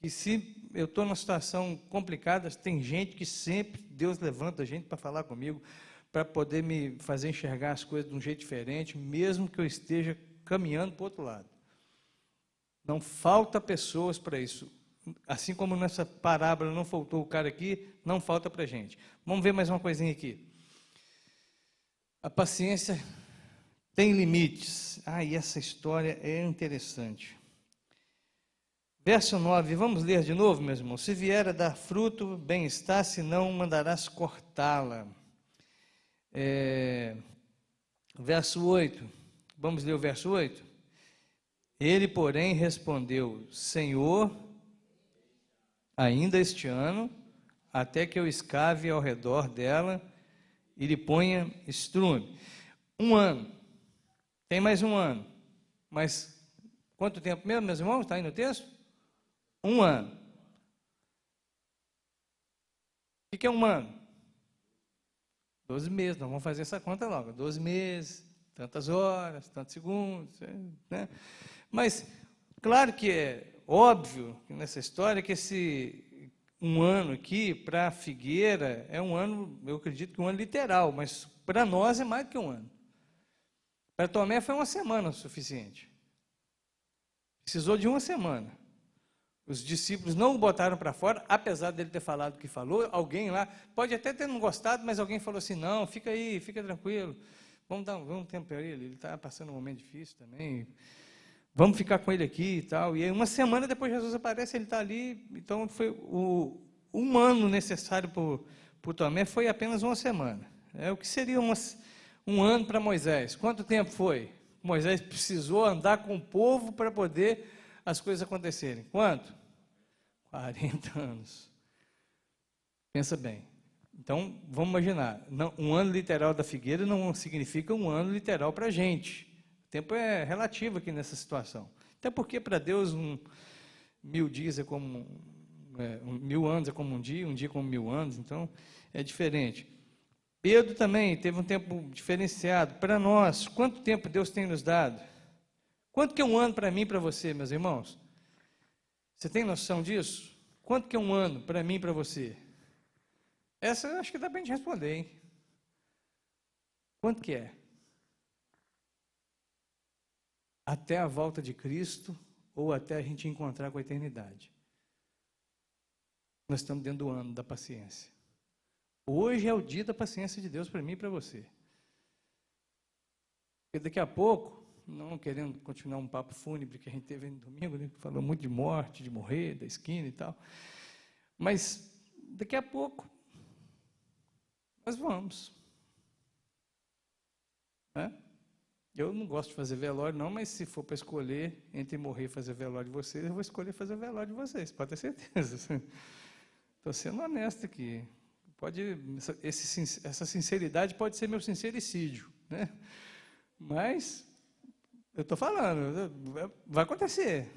E se eu estou numa situação complicada, tem gente que sempre Deus levanta a gente para falar comigo, para poder me fazer enxergar as coisas de um jeito diferente, mesmo que eu esteja caminhando para o outro lado. Não falta pessoas para isso. Assim como nessa parábola não faltou o cara aqui, não falta para a gente. Vamos ver mais uma coisinha aqui. A paciência tem limites. E essa história é interessante. Verso 9, vamos ler de novo, meus irmãos. Se vier a dar fruto, bem está, se não, mandarás cortá-la. Verso 8, vamos ler o verso 8? Ele, porém, respondeu: Senhor, ainda este ano, até que eu escave ao redor dela e lhe ponha estrume. 1 ano, tem mais 1 ano, mas quanto tempo mesmo, meus irmãos? Está aí no texto? 1 ano. O que é 1 ano? 12 meses, nós vamos fazer essa conta logo. 12 meses, tantas horas, tantos segundos, né? Mas, claro que é óbvio nessa história que esse 1 ano aqui, para a figueira, é 1 ano, eu acredito que 1 ano literal, mas para nós é mais do que 1 ano. Para Tomé foi 1 semana o suficiente. Precisou de 1 semana. Os discípulos não o botaram para fora, apesar dele ter falado o que falou. Alguém lá, pode até ter não gostado, mas alguém falou assim, não, fica aí, fica tranquilo. Vamos dar um tempo para ele está passando um momento difícil também. Vamos ficar com ele aqui e tal. E aí 1 semana depois Jesus aparece, ele está ali. Então, foi o 1 ano necessário para o Tomé foi apenas 1 semana. O que seria 1 ano para Moisés? Quanto tempo foi? Moisés precisou andar com o povo para poder as coisas acontecerem. Quanto? 40 anos. Pensa bem. Então, vamos imaginar, 1 ano literal da figueira não significa 1 ano literal para a gente. O tempo é relativo aqui nessa situação. Até porque para Deus 1000 dias é como 1000 anos é como um dia como 1000 anos, então é diferente. Pedro também teve um tempo diferenciado. Para nós, quanto tempo Deus tem nos dado? Quanto que é 1 ano para mim e para você, meus irmãos? Você tem noção disso? Quanto que é 1 ano para mim e para você? Essa eu acho que dá para a gente responder, hein? Quanto que é? Até a volta de Cristo ou até a gente encontrar com a eternidade? Nós estamos dentro do ano da paciência. Hoje é o dia da paciência de Deus para mim e para você. Porque daqui a pouco, não querendo continuar um papo fúnebre que a gente teve no domingo, né, falou muito de morte, de morrer, da esquina e tal, mas daqui a pouco nós vamos. Eu não gosto de fazer velório não, mas se for para escolher entre morrer e fazer velório de vocês, eu vou escolher fazer velório de vocês, pode ter certeza. Estou sendo honesto aqui. Essa sinceridade pode ser meu sincericídio, né? Mas eu estou falando, vai acontecer.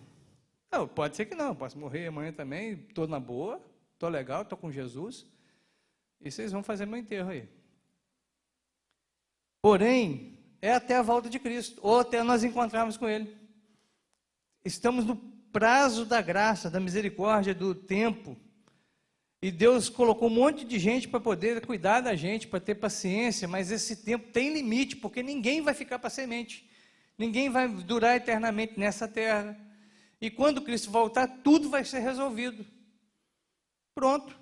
Não, pode ser que não, posso morrer amanhã também, estou na boa, estou legal, estou com Jesus, e vocês vão fazer meu enterro aí. Porém, é até a volta de Cristo, ou até nós encontrarmos com Ele. Estamos no prazo da graça, da misericórdia, do tempo, e Deus colocou um monte de gente para poder cuidar da gente, para ter paciência, mas esse tempo tem limite, porque ninguém vai ficar para semente. Ninguém vai durar eternamente nessa terra. E quando Cristo voltar, tudo vai ser resolvido. Pronto.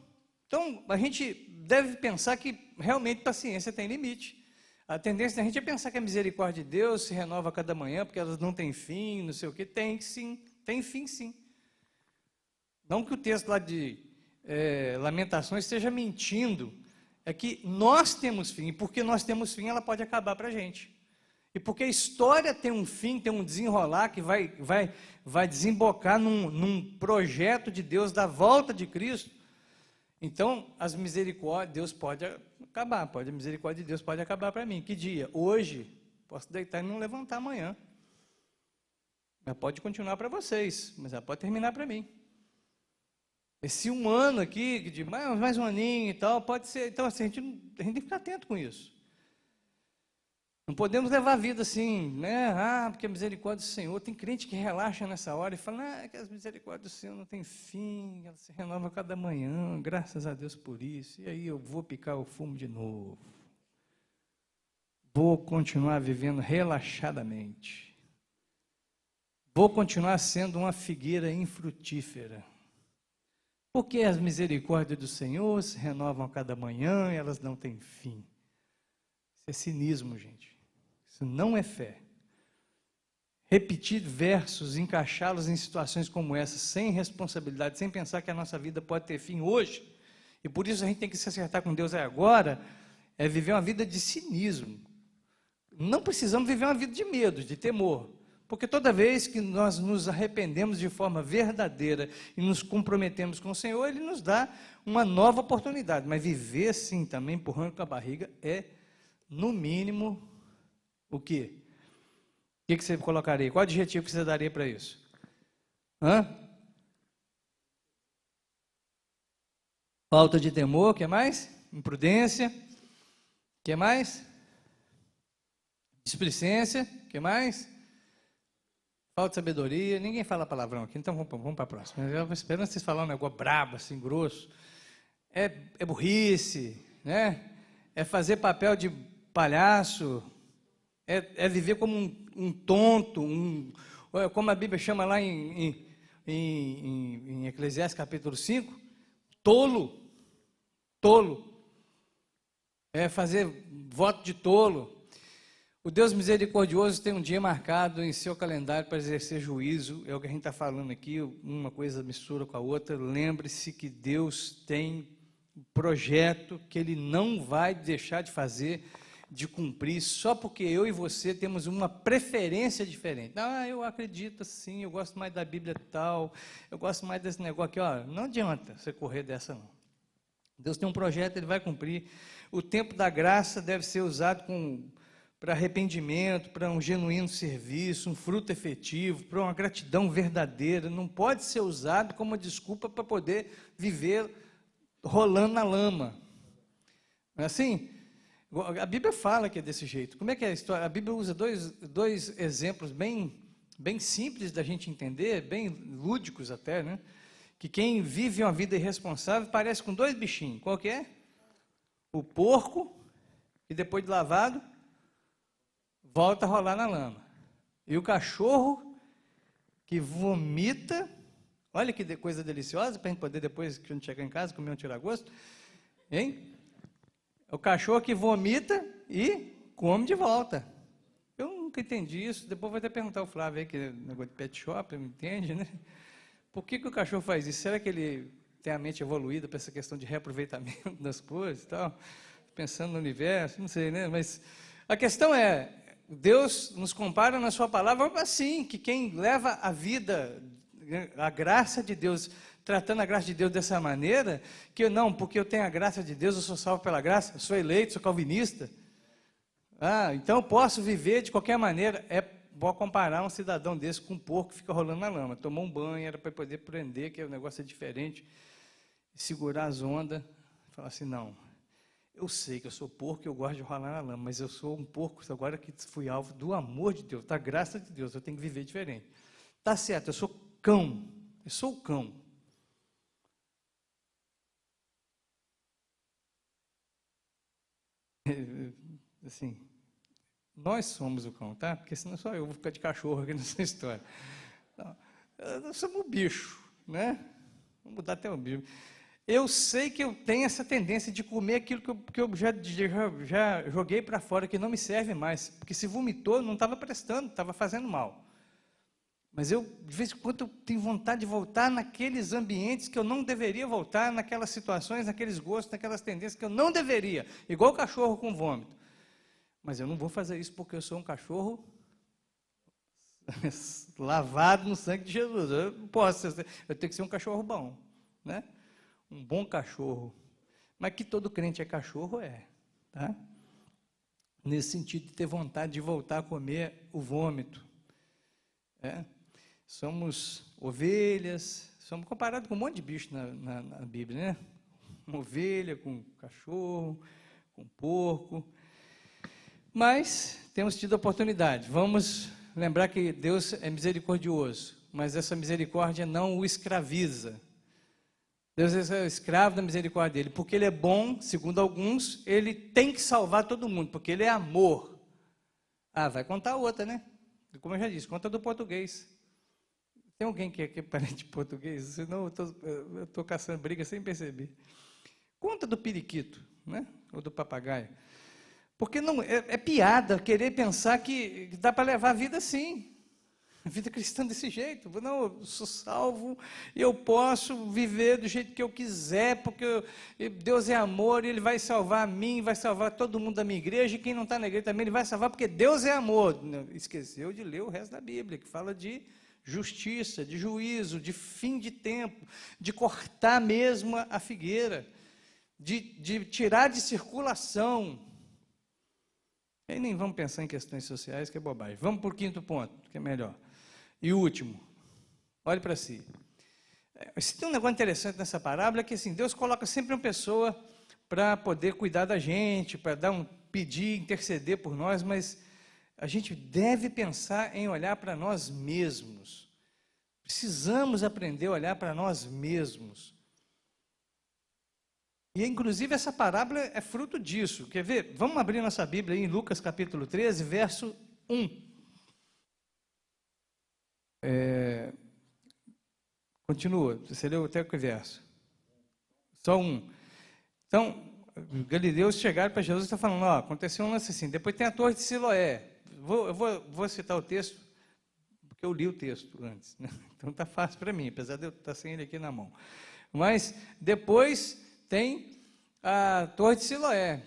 Então, a gente deve pensar que realmente paciência tem limite. A tendência da gente é pensar que a misericórdia de Deus se renova a cada manhã, porque elas não têm fim, não sei o quê. Tem sim, tem fim sim. Não que o texto lá de Lamentações esteja mentindo, é que nós temos fim, e porque nós temos fim, ela pode acabar para a gente. E porque a história tem um fim, tem um desenrolar que vai desembocar num projeto de Deus da volta de Cristo. Então, as misericórdias, Deus pode acabar, a misericórdia de Deus pode acabar para mim. Que dia? Hoje, posso deitar e não levantar amanhã. Ela pode continuar para vocês, mas ela pode terminar para mim. Esse 1 ano aqui, de mais um aninho e tal, pode ser. Então, assim, a gente tem que ficar atento com isso. Não podemos levar a vida assim, né? Ah, porque a misericórdia do Senhor. Tem crente que relaxa nessa hora e fala, que as misericórdias do Senhor não têm fim, ela se renova cada manhã, graças a Deus por isso. E aí eu vou picar o fumo de novo. Vou continuar vivendo relaxadamente. Vou continuar sendo uma figueira infrutífera. Porque as misericórdias do Senhor se renovam a cada manhã e elas não têm fim. Isso é cinismo, gente. Isso não é fé. Repetir versos, encaixá-los em situações como essa, sem responsabilidade, sem pensar que a nossa vida pode ter fim hoje, e por isso a gente tem que se acertar com Deus agora, é viver uma vida de cinismo. Não precisamos viver uma vida de medo, de temor, porque toda vez que nós nos arrependemos de forma verdadeira e nos comprometemos com o Senhor, Ele nos dá uma nova oportunidade, mas viver assim também, empurrando com a barriga, é, no mínimo, o quê? O que você colocaria? Qual adjetivo que você daria para isso? Falta de temor, o que mais? Imprudência, o que mais? Displicência, o que mais? Falta de sabedoria, ninguém fala palavrão aqui, então vamos para a próxima. Eu estava esperando vocês falarem um negócio brabo, assim, grosso. É burrice, né? É fazer papel de palhaço, é viver como um tonto, como a Bíblia chama lá em Eclesiastes capítulo 5, tolo, é fazer voto de tolo. O Deus misericordioso tem um dia marcado em seu calendário para exercer juízo, é o que a gente está falando aqui, uma coisa mistura com a outra. Lembre-se que Deus tem um projeto que Ele não vai deixar de fazer, de cumprir, só porque eu e você temos uma preferência diferente. Eu acredito assim, eu gosto mais da Bíblia tal, eu gosto mais desse negócio aqui, não adianta você correr dessa não. Deus tem um projeto, Ele vai cumprir. O tempo da graça deve ser usado para arrependimento, para um genuíno serviço, um fruto efetivo, para uma gratidão verdadeira. Não pode ser usado como uma desculpa para poder viver rolando na lama. Não é assim? A Bíblia fala que é desse jeito. Como é que é a história? A Bíblia usa dois exemplos bem simples da gente entender, bem lúdicos até, né? Que quem vive uma vida irresponsável parece com dois bichinhos. Qual que é? O porco, que depois de lavado, volta a rolar na lama. E o cachorro, que vomita. Olha que coisa deliciosa, para a gente poder depois, quando chegar em casa, comer um tira-gosto. Hein? O cachorro que vomita e come de volta. Eu nunca entendi isso. Depois vou até perguntar ao Flávio aí, que é negócio de pet shop, não entende, né? Por que o cachorro faz isso? Será que ele tem a mente evoluída para essa questão de reaproveitamento das coisas e tal? Pensando no universo, não sei, né? Mas a questão é, Deus nos compara na sua palavra assim, que quem leva a vida, a graça de Deus, tratando a graça de Deus dessa maneira, que não, porque eu tenho a graça de Deus, eu sou salvo pela graça, sou eleito, sou calvinista. Então eu posso viver de qualquer maneira. Vou comparar um cidadão desse com um porco que fica rolando na lama. Tomou um banho, era para poder prender, que o negócio é diferente, segurar as ondas, falar assim, não, eu sei que eu sou porco, eu gosto de rolar na lama, mas eu sou um porco agora que fui alvo do amor de Deus, da graça de Deus, eu tenho que viver diferente. Tá certo, eu sou o cão. Assim, nós somos o cão, tá? Porque senão só eu vou ficar de cachorro aqui nessa história. Não, nós somos o bicho, né? Vamos mudar até o bicho. Eu sei que eu tenho essa tendência de comer aquilo que eu já joguei para fora, que não me serve mais. Porque se vomitou, não estava prestando, estava fazendo mal. Mas eu, de vez em quando, eu tenho vontade de voltar naqueles ambientes que eu não deveria voltar, naquelas situações, naqueles gostos, naquelas tendências que eu não deveria. Igual o cachorro com vômito. Mas eu não vou fazer isso porque eu sou um cachorro lavado no sangue de Jesus. Eu não posso, eu tenho que ser um cachorro bom, né? Um bom cachorro. Mas que todo crente é cachorro, tá? Nesse sentido de ter vontade de voltar a comer o vômito. Somos ovelhas, somos comparados com um monte de bicho na Bíblia, né? Uma ovelha com cachorro, com porco. Mas temos tido a oportunidade. Vamos lembrar que Deus é misericordioso, mas essa misericórdia não o escraviza. Deus é o escravo da misericórdia dele, porque ele é bom, segundo alguns, ele tem que salvar todo mundo, porque ele é amor. Ah, vai contar outra, né? Como eu já disse, conta do português. Tem alguém que é parente de português? Senão eu estou caçando briga sem perceber. Conta do periquito, né? Ou do papagaio. Porque não, é piada querer pensar que dá para levar a vida assim. A vida cristã desse jeito. Não, eu sou salvo e eu posso viver do jeito que eu quiser, porque Deus é amor e Ele vai salvar a mim, vai salvar todo mundo da minha igreja, e quem não está na igreja também Ele vai salvar, porque Deus é amor. Esqueceu de ler o resto da Bíblia, que fala de justiça, de juízo, de fim de tempo, de cortar mesmo a figueira, de tirar de circulação. E nem vamos pensar em questões sociais, que é bobagem. Vamos para o quinto ponto, que é melhor. E o último, olhe para si. Se tem um negócio interessante nessa parábola, é que assim, Deus coloca sempre uma pessoa para poder cuidar da gente, para pedir, interceder por nós, mas a gente deve pensar em olhar para nós mesmos. Precisamos aprender a olhar para nós mesmos. E, inclusive, essa parábola é fruto disso. Quer ver? Vamos abrir nossa Bíblia aí em Lucas capítulo 13, verso 1. Continua, você leu até que verso? Só 1. Então, galileus chegaram para Jesus e estão falando, aconteceu um lance assim, depois tem a torre de Siloé. Eu vou citar o texto, porque eu li o texto antes, né? Então está fácil para mim, apesar de eu estar sem ele aqui na mão. Mas depois tem a torre de Siloé.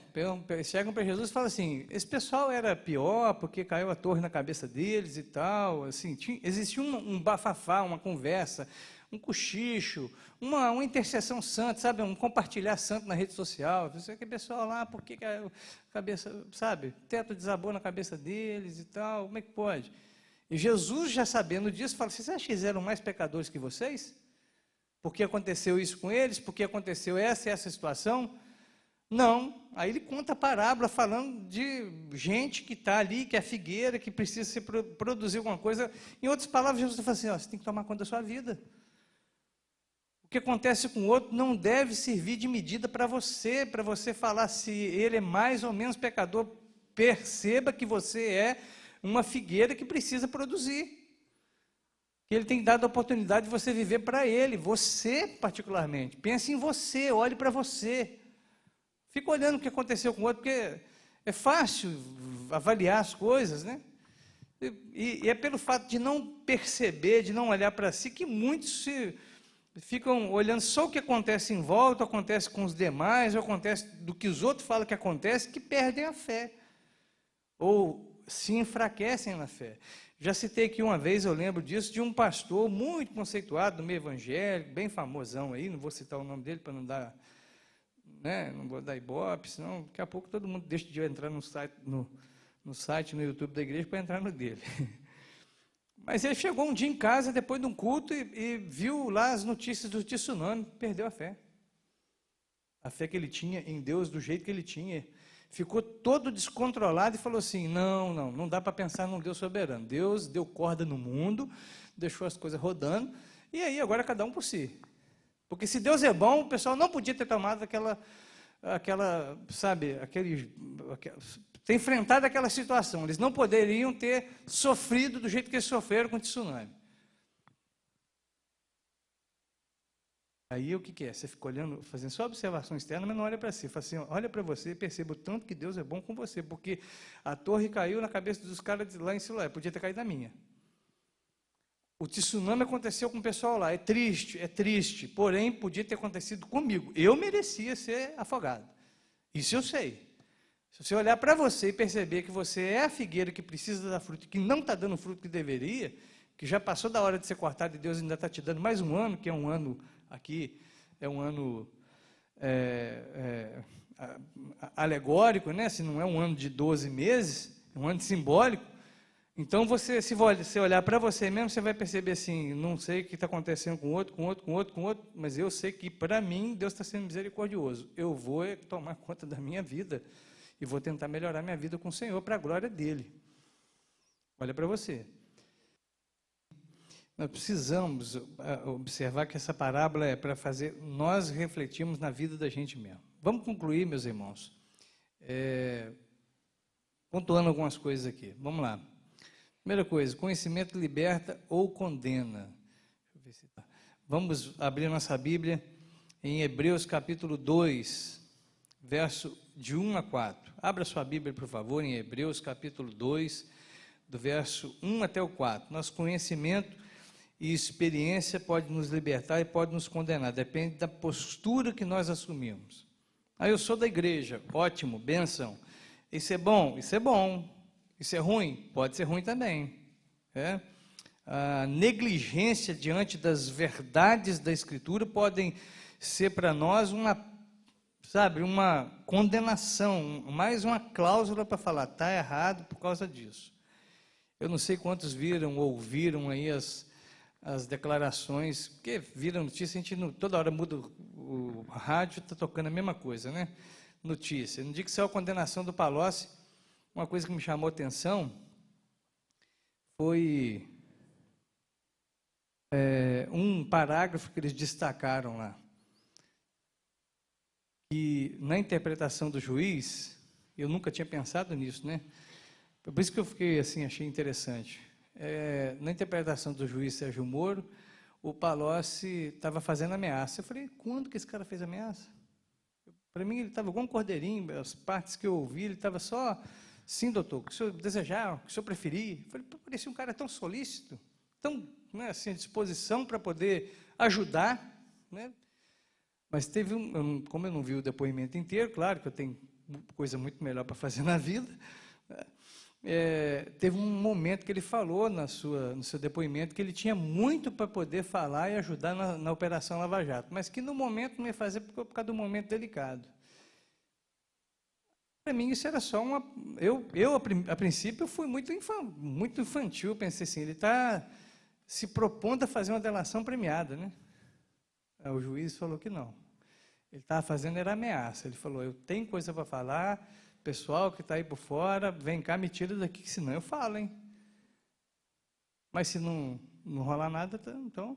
Chegam para Jesus e falam assim, esse pessoal era pior porque caiu a torre na cabeça deles e tal, assim, existia um bafafá, uma conversa, um cochicho, uma intercessão santa, sabe, um compartilhar santo na rede social. Você que pessoal lá, por que a cabeça, sabe, teto desabou na cabeça deles e tal, como é que pode? E Jesus, já sabendo disso, fala, vocês acham que eles eram mais pecadores que vocês? Porque aconteceu isso com eles? Porque aconteceu essa e essa situação? Não. Aí ele conta a parábola falando de gente que está ali, que é figueira, que precisa produzir alguma coisa. Em outras palavras, Jesus fala assim, você tem que tomar conta da sua vida. O que acontece com o outro não deve servir de medida para você falar se ele é mais ou menos pecador. Perceba que você é uma figueira que precisa produzir. Que Ele tem dado a oportunidade de você viver para Ele, você particularmente. Pense em você, olhe para você. Fica olhando o que aconteceu com o outro, porque é fácil avaliar as coisas, né? E é pelo fato de não perceber, de não olhar para si, que muitos ficam olhando só o que acontece em volta, acontece com os demais, ou acontece do que os outros falam que acontece, que perdem a fé. Ou se enfraquecem na fé. Já citei aqui uma vez, eu lembro disso, de um pastor muito conceituado no meio evangélico, bem famosão aí, não vou citar o nome dele para não dar, né, não vou dar ibope, senão daqui a pouco todo mundo deixa de entrar no site, no YouTube da igreja para entrar no dele. Mas ele chegou um dia em casa, depois de um culto, e viu lá as notícias do tsunami, perdeu a fé. A fé que ele tinha em Deus, do jeito que ele tinha. Ficou todo descontrolado e falou assim, não dá para pensar num Deus soberano. Deus deu corda no mundo, deixou as coisas rodando, e aí agora cada um por si. Porque se Deus é bom, o pessoal não podia ter tomado ter enfrentado aquela situação. Eles não poderiam ter sofrido do jeito que eles sofreram com o tsunami. Aí o que é? Você fica olhando, fazendo só observação externa, mas não olha para si. Fala assim, olha para você e perceba o tanto que Deus é bom com você, porque a torre caiu na cabeça dos caras lá em Siloé, podia ter caído na minha. O tsunami aconteceu com o pessoal lá, é triste, porém podia ter acontecido comigo. Eu merecia ser afogado. Isso eu sei. Se você olhar para você e perceber que você é a figueira que precisa dar fruto, que não está dando o fruto que deveria, que já passou da hora de ser cortado e Deus ainda está te dando mais um ano, que é um ano aqui, é um ano alegórico, né? Se não é um ano de 12 meses, é um ano simbólico. Então, se você olhar para você mesmo, você vai perceber assim, não sei o que está acontecendo com outro, mas eu sei que, para mim, Deus está sendo misericordioso. Eu vou tomar conta da minha vida. e vou tentar melhorar minha vida com o Senhor para a glória dele. Olha para você. Nós precisamos observar que essa parábola é para fazer nós refletirmos na vida da gente mesmo. Vamos concluir, meus irmãos, pontuando algumas coisas aqui. Vamos lá. Primeira coisa, conhecimento liberta ou condena. Deixa eu ver se tá. Vamos abrir nossa Bíblia em Hebreus capítulo 2, verso de 1 a 4. Abra sua Bíblia, por favor, em Hebreus capítulo 2, do verso 1 até o 4. Nosso conhecimento e experiência pode nos libertar e pode nos condenar, depende da postura que nós assumimos. Eu sou da igreja, ótimo, bênção. Isso é bom? Isso é bom. Isso é ruim? Pode ser ruim também. A negligência diante das verdades da Escritura podem ser para nós uma condenação, mais uma cláusula para falar, está errado por causa disso. Eu não sei quantos viram ou ouviram aí as declarações, porque viram notícia, a gente toda hora muda o rádio, está tocando a mesma coisa, né? Notícia. No dia que saiu a condenação do Palocci, uma coisa que me chamou a atenção foi um parágrafo que eles destacaram lá. E na interpretação do juiz, eu nunca tinha pensado nisso, né? Por isso que eu fiquei assim, achei interessante. Na interpretação do juiz Sérgio Moro, o Palocci estava fazendo ameaça. Eu falei, quando que esse cara fez ameaça? Para mim, ele estava igual um cordeirinho, as partes que eu ouvi, ele estava só, sim, doutor, o que o senhor desejar, o que o senhor preferir. Eu falei, parecia um cara tão solícito, tão assim, à disposição para poder ajudar, né? Mas teve como eu não vi o depoimento inteiro, claro que eu tenho coisa muito melhor para fazer na vida, teve um momento que ele falou no seu depoimento que ele tinha muito para poder falar e ajudar na Operação Lava Jato, mas que no momento não ia fazer por causa do momento delicado. Para mim isso era só uma... a princípio, eu fui muito infantil, pensei assim, ele está se propondo a fazer uma delação premiada, né? O juiz falou que não. Ele estava fazendo era ameaça. Ele falou, eu tenho coisa para falar, pessoal que está aí por fora, vem cá, me tira daqui, que senão eu falo, hein? Mas se não rolar nada, então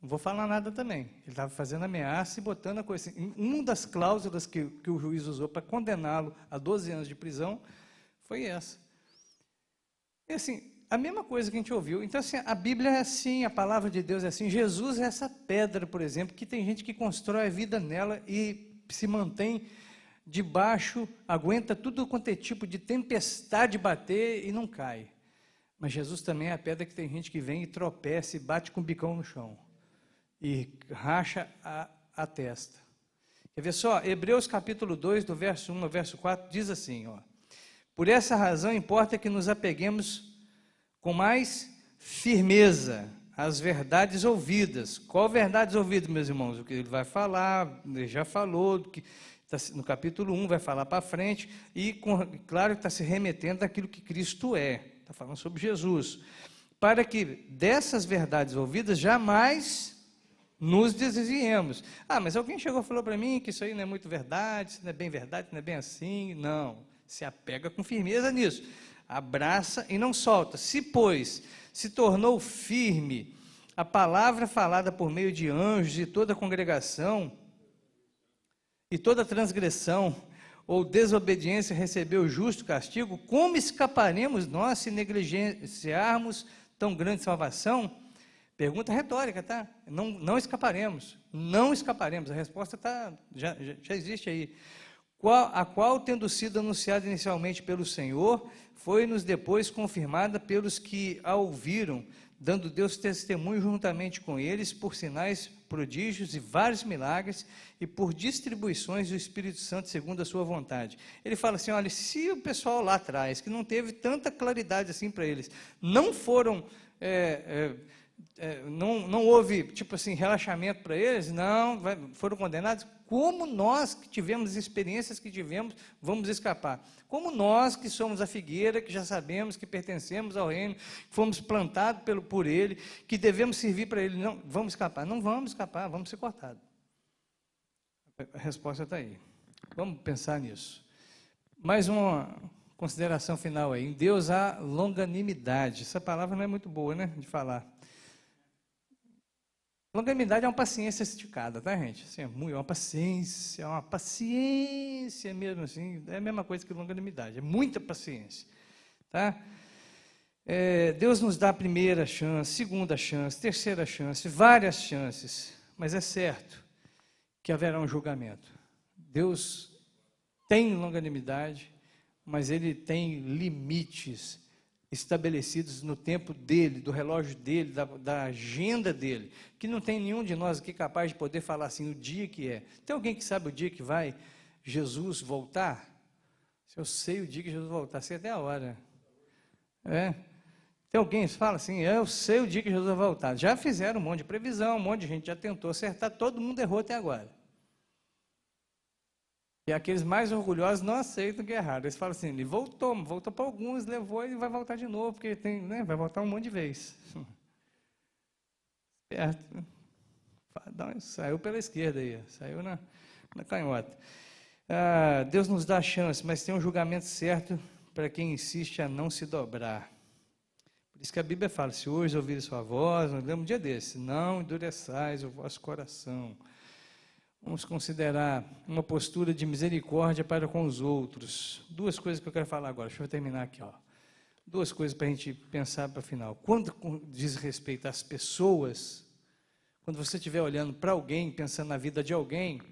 não vou falar nada também. Ele estava fazendo ameaça e botando a coisa assim. Uma das cláusulas que o juiz usou para condená-lo a 12 anos de prisão foi essa. E assim, a mesma coisa que a gente ouviu. Então, assim, a Bíblia é assim, a palavra de Deus é assim. Jesus é essa pedra, por exemplo, que tem gente que constrói a vida nela e se mantém debaixo, aguenta tudo quanto é tipo de tempestade bater e não cai. Mas Jesus também é a pedra que tem gente que vem e tropeça e bate com o bicão no chão e racha a testa. Quer ver só? Hebreus capítulo 2, do verso 1 ao verso 4, diz assim, por essa razão importa que nos apeguemos com mais firmeza às verdades ouvidas. Qual verdades ouvidas, meus irmãos? O que ele vai falar, ele já falou, que no capítulo 1 vai falar para frente, e claro que está se remetendo àquilo que Cristo é, está falando sobre Jesus, para que dessas verdades ouvidas jamais nos desviemos. Mas alguém chegou e falou para mim que isso aí não é muito verdade, isso não é bem verdade, não é bem assim. Não, se apega com firmeza nisso, abraça e não solta. Se, pois, se tornou firme a palavra falada por meio de anjos e toda a congregação, e toda transgressão ou desobediência recebeu justo castigo, como escaparemos nós se negligenciarmos tão grande salvação? Pergunta retórica, tá? Não escaparemos, não escaparemos. A resposta já existe aí. A qual, tendo sido anunciada inicialmente pelo Senhor, foi-nos depois confirmada pelos que a ouviram, dando Deus testemunho juntamente com eles, por sinais, prodígios e vários milagres, e por distribuições do Espírito Santo segundo a sua vontade. Ele fala assim, olha, se o pessoal lá atrás, que não teve tanta claridade assim para eles, não foram... não houve, tipo assim, relaxamento para eles, foram condenados, como nós que tivemos experiências que tivemos, vamos escapar? Como nós que somos a figueira, que já sabemos que pertencemos ao reino, que fomos plantados por ele, que devemos servir para ele, não vamos escapar? Não vamos escapar, vamos ser cortados. A resposta está aí. Vamos pensar nisso. Mais uma consideração final aí. Em Deus há longanimidade. Essa palavra não é muito boa, né, de falar. Longanimidade é uma paciência esticada, tá, gente? Assim, é uma paciência mesmo, assim, é a mesma coisa que longanimidade, é muita paciência, tá? Deus nos dá a primeira chance, segunda chance, terceira chance, várias chances, mas é certo que haverá um julgamento. Deus tem longanimidade, mas Ele tem limites estabelecidos no tempo dele, do relógio dele, da agenda dele, que não tem nenhum de nós aqui capaz de poder falar assim, o dia que é. Tem alguém que sabe o dia que vai Jesus voltar? Se eu sei o dia que Jesus voltar, sei até a hora. Tem alguém que fala assim, eu sei o dia que Jesus vai voltar. Já fizeram um monte de previsão, um monte de gente já tentou acertar, todo mundo errou até agora. E aqueles mais orgulhosos não aceitam que é errado. Eles falam assim, ele voltou para alguns, levou e vai voltar de novo, porque vai voltar um monte de vez. Certo? Saiu pela esquerda aí, saiu na canhota. Deus nos dá a chance, mas tem um julgamento certo para quem insiste a não se dobrar. Por isso que a Bíblia fala, se hoje ouvir sua voz, nós lemos um dia desse, não endureçais o vosso coração. Vamos considerar uma postura de misericórdia para com os outros. Duas coisas que eu quero falar agora, deixa eu terminar aqui. Duas coisas para a gente pensar para o final. Quando diz respeito às pessoas, quando você estiver olhando para alguém, pensando na vida de alguém,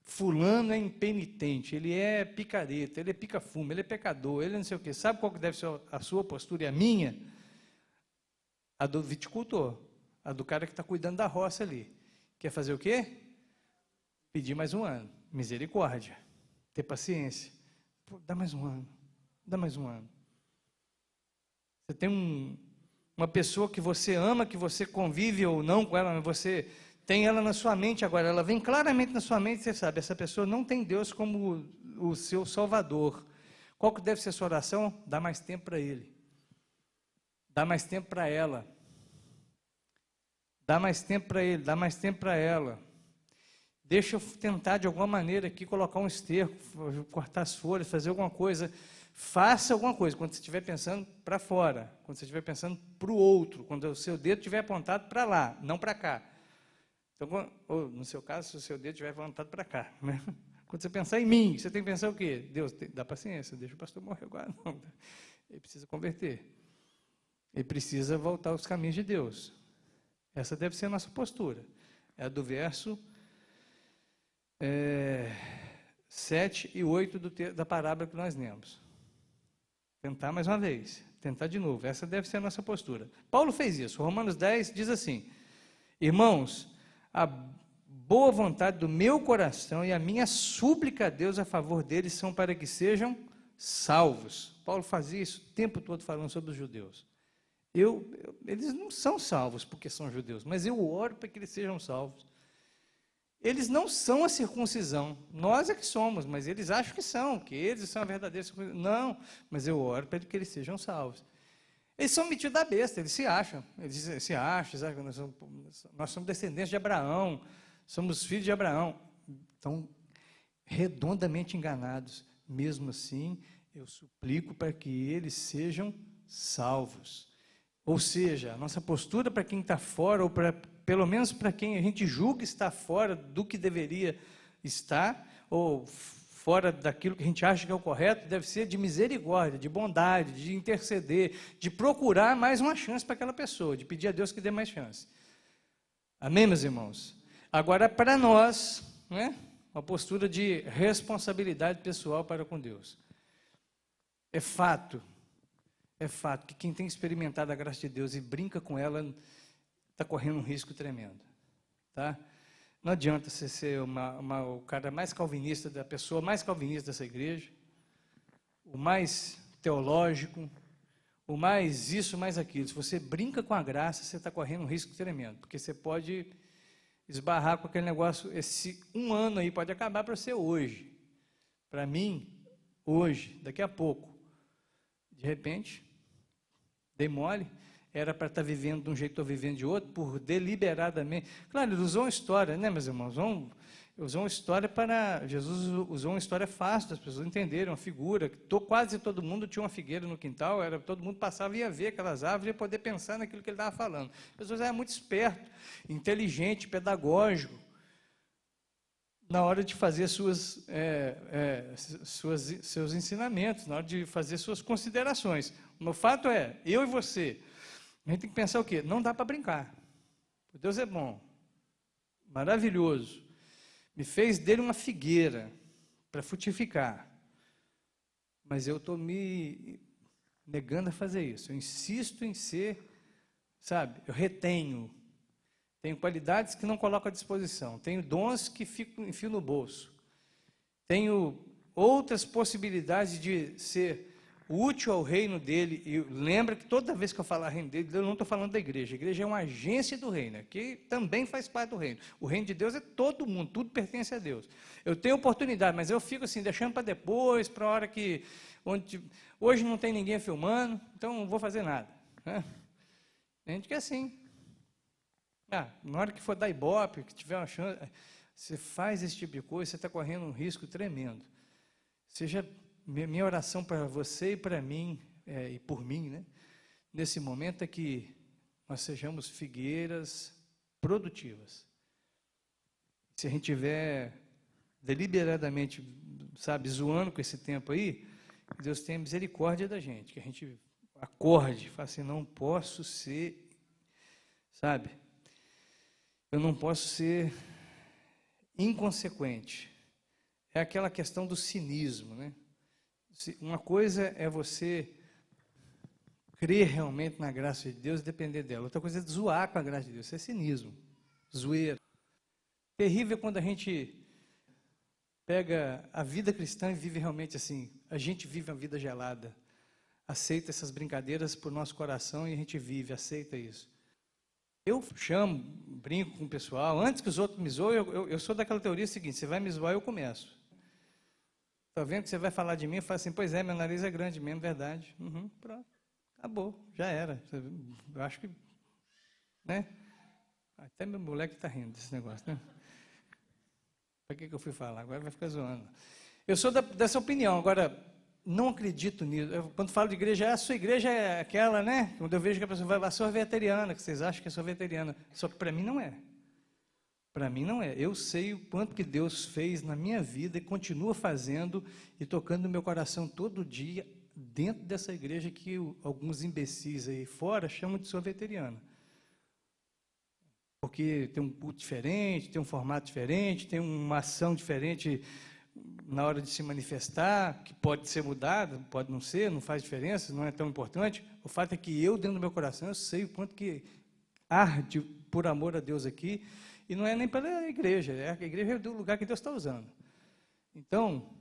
fulano é impenitente, ele é picareta, ele é pica-fumo, ele é pecador, ele é não sei o quê. Sabe qual que deve ser a sua postura e a minha? A do viticultor, a do cara que está cuidando da roça ali. Quer fazer o quê? Pedir mais um ano, misericórdia, ter paciência. Dá mais um ano, dá mais um ano. Você tem uma pessoa que você ama, que você convive ou não com ela, mas você tem ela na sua mente agora, ela vem claramente na sua mente, você sabe, essa pessoa não tem Deus como o seu Salvador. Qual que deve ser a sua oração? Dá mais tempo para ele. Dá mais tempo para ela. Dá mais tempo para ele, dá mais tempo para ela. Deixa eu tentar, de alguma maneira, aqui, colocar um esterco, cortar as folhas, fazer alguma coisa. Faça alguma coisa, quando você estiver pensando para fora, quando você estiver pensando para o outro, quando o seu dedo estiver apontado para lá, não para cá. Então, ou, no seu caso, se o seu dedo estiver apontado para cá. Né? Quando você pensar em mim, você tem que pensar o quê? Deus, dá paciência, deixa o pastor morrer agora. Não. Ele precisa converter. Ele precisa voltar aos caminhos de Deus. Essa deve ser a nossa postura. É a do verso 7 e 8 da parábola que nós lemos. Tentar mais uma vez, tentar de novo. Essa deve ser a nossa postura. Paulo fez isso. Romanos 10 diz assim, irmãos, a boa vontade do meu coração e a minha súplica a Deus a favor deles são para que sejam salvos. Paulo fazia isso o tempo todo falando sobre os judeus. Eles não são salvos porque são judeus, mas eu oro para que eles sejam salvos. Eles não são a circuncisão, nós é que somos, mas eles acham que são, que eles são a verdadeira circuncisão. Não, mas eu oro para que eles sejam salvos. Eles são metidos da besta, eles se acham que nós somos descendentes de Abraão, somos filhos de Abraão. Estão redondamente enganados. Mesmo assim, eu suplico para que eles sejam salvos. Ou seja, a nossa postura para quem está fora, ou pelo menos para quem a gente julga estar fora do que deveria estar, ou fora daquilo que a gente acha que é o correto, deve ser de misericórdia, de bondade, de interceder, de procurar mais uma chance para aquela pessoa, de pedir a Deus que dê mais chance. Amém, meus irmãos? Agora, para nós, né, uma postura de responsabilidade pessoal para com Deus. É fato que quem tem experimentado a graça de Deus e brinca com ela, está correndo um risco tremendo. Tá? Não adianta você ser o cara mais calvinista, da pessoa mais calvinista dessa igreja, o mais teológico, o mais isso, mais aquilo. Se você brinca com a graça, você está correndo um risco tremendo, porque você pode esbarrar com aquele negócio, esse um ano aí pode acabar para você hoje. Para mim, hoje, daqui a pouco. De repente, dei mole, era para estar vivendo de um jeito, estou vivendo de outro, por deliberadamente. Claro, ele usou uma história, né, meus irmãos? Jesus usou uma história fácil das pessoas entenderem, uma figura. Quase todo mundo tinha uma figueira no quintal, todo mundo passava e ia ver aquelas árvores e poder pensar naquilo que ele estava falando. Jesus era muito esperto, inteligente, pedagógico, na hora de fazer seus ensinamentos, na hora de fazer suas considerações. O fato é, eu e você, a gente tem que pensar o quê? Não dá para brincar. Deus é bom, maravilhoso. Me fez dele uma figueira para frutificar. Mas eu estou me negando a fazer isso. Eu insisto em ser, sabe, eu retenho. Tenho qualidades que não coloco à disposição. Tenho dons que enfio no bolso. Tenho outras possibilidades de ser útil ao reino dele. E lembra que toda vez que eu falar reino dele, eu não estou falando da igreja. A igreja é uma agência do reino, que também faz parte do reino. O reino de Deus é todo mundo, tudo pertence a Deus. Eu tenho oportunidade, mas eu fico assim, deixando para depois, para a hora que... hoje não tem ninguém filmando, então não vou fazer nada. Né? Tem gente que é assim. Na hora que for dar ibope, que tiver uma chance, você faz esse tipo de coisa, você está correndo um risco tremendo. Seja... Minha oração para você e para mim, e por mim, né, nesse momento é que nós sejamos figueiras produtivas. Se a gente estiver deliberadamente, sabe, zoando com esse tempo aí, que Deus tenha misericórdia da gente, que a gente acorde, fale assim, não posso ser, sabe, eu não posso ser inconsequente. É aquela questão do cinismo, né? Uma coisa é você crer realmente na graça de Deus e depender dela. Outra coisa é zoar com a graça de Deus. Isso é cinismo, zoeira. Terrível quando a gente pega a vida cristã e vive realmente assim. A gente vive uma vida gelada. Aceita essas brincadeiras por nosso coração e a gente vive, aceita isso. Eu chamo, brinco com o pessoal. Antes que os outros me zoem, eu sou daquela teoria seguinte, você vai me zoar, eu começo. Está vendo que você vai falar de mim? Eu falo assim, pois é, meu nariz é grande mesmo, verdade. Pronto, acabou, já era. Eu acho que, né? Até meu moleque está rindo desse negócio, né? Para que eu fui falar? Agora vai ficar zoando. Eu sou dessa opinião, agora, não acredito nisso. Quando falo de igreja, a sua igreja é aquela, né? Quando eu vejo que a pessoa vai, a sua veteriana, que vocês acham que é sua veteriana. Só que para mim não é. Para mim não é. Eu sei o quanto que Deus fez na minha vida e continua fazendo e tocando no meu coração todo dia dentro dessa igreja que alguns imbecis aí fora chamam de sorveteriana. Porque tem um culto diferente, tem um formato diferente, tem uma ação diferente na hora de se manifestar, que pode ser mudada, pode não ser, não faz diferença, não é tão importante. O fato é que eu, dentro do meu coração, eu sei o quanto que arde por amor a Deus aqui. E não é nem pela igreja, a igreja é do lugar que Deus está usando. Então,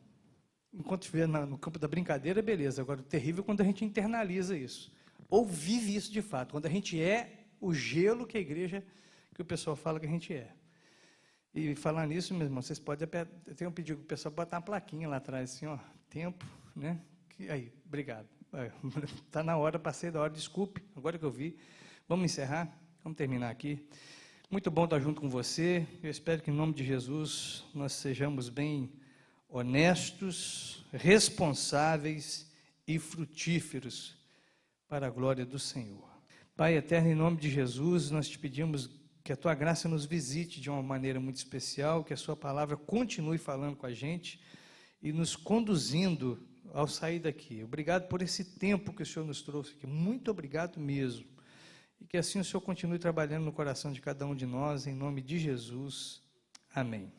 enquanto estiver no campo da brincadeira, beleza. Agora, o terrível é quando a gente internaliza isso. Ou vive isso de fato, quando a gente é o gelo que a igreja, que o pessoal fala que a gente é. E falar nisso, meu irmão, vocês podem, eu tenho pedido para o pessoal botar uma plaquinha lá atrás, assim, ó, tempo, né? Aí, obrigado. Está na hora, passei da hora, desculpe, agora que eu vi. Vamos encerrar? Vamos terminar aqui. Muito bom estar junto com você. Eu espero que, em nome de Jesus, nós sejamos bem honestos, responsáveis e frutíferos para a glória do Senhor. Pai eterno, em nome de Jesus, nós te pedimos que a Tua graça nos visite de uma maneira muito especial, que a Sua palavra continue falando com a gente e nos conduzindo ao sair daqui. Obrigado por esse tempo que o Senhor nos trouxe aqui. Muito obrigado mesmo. E que assim o Senhor continue trabalhando no coração de cada um de nós, em nome de Jesus. Amém.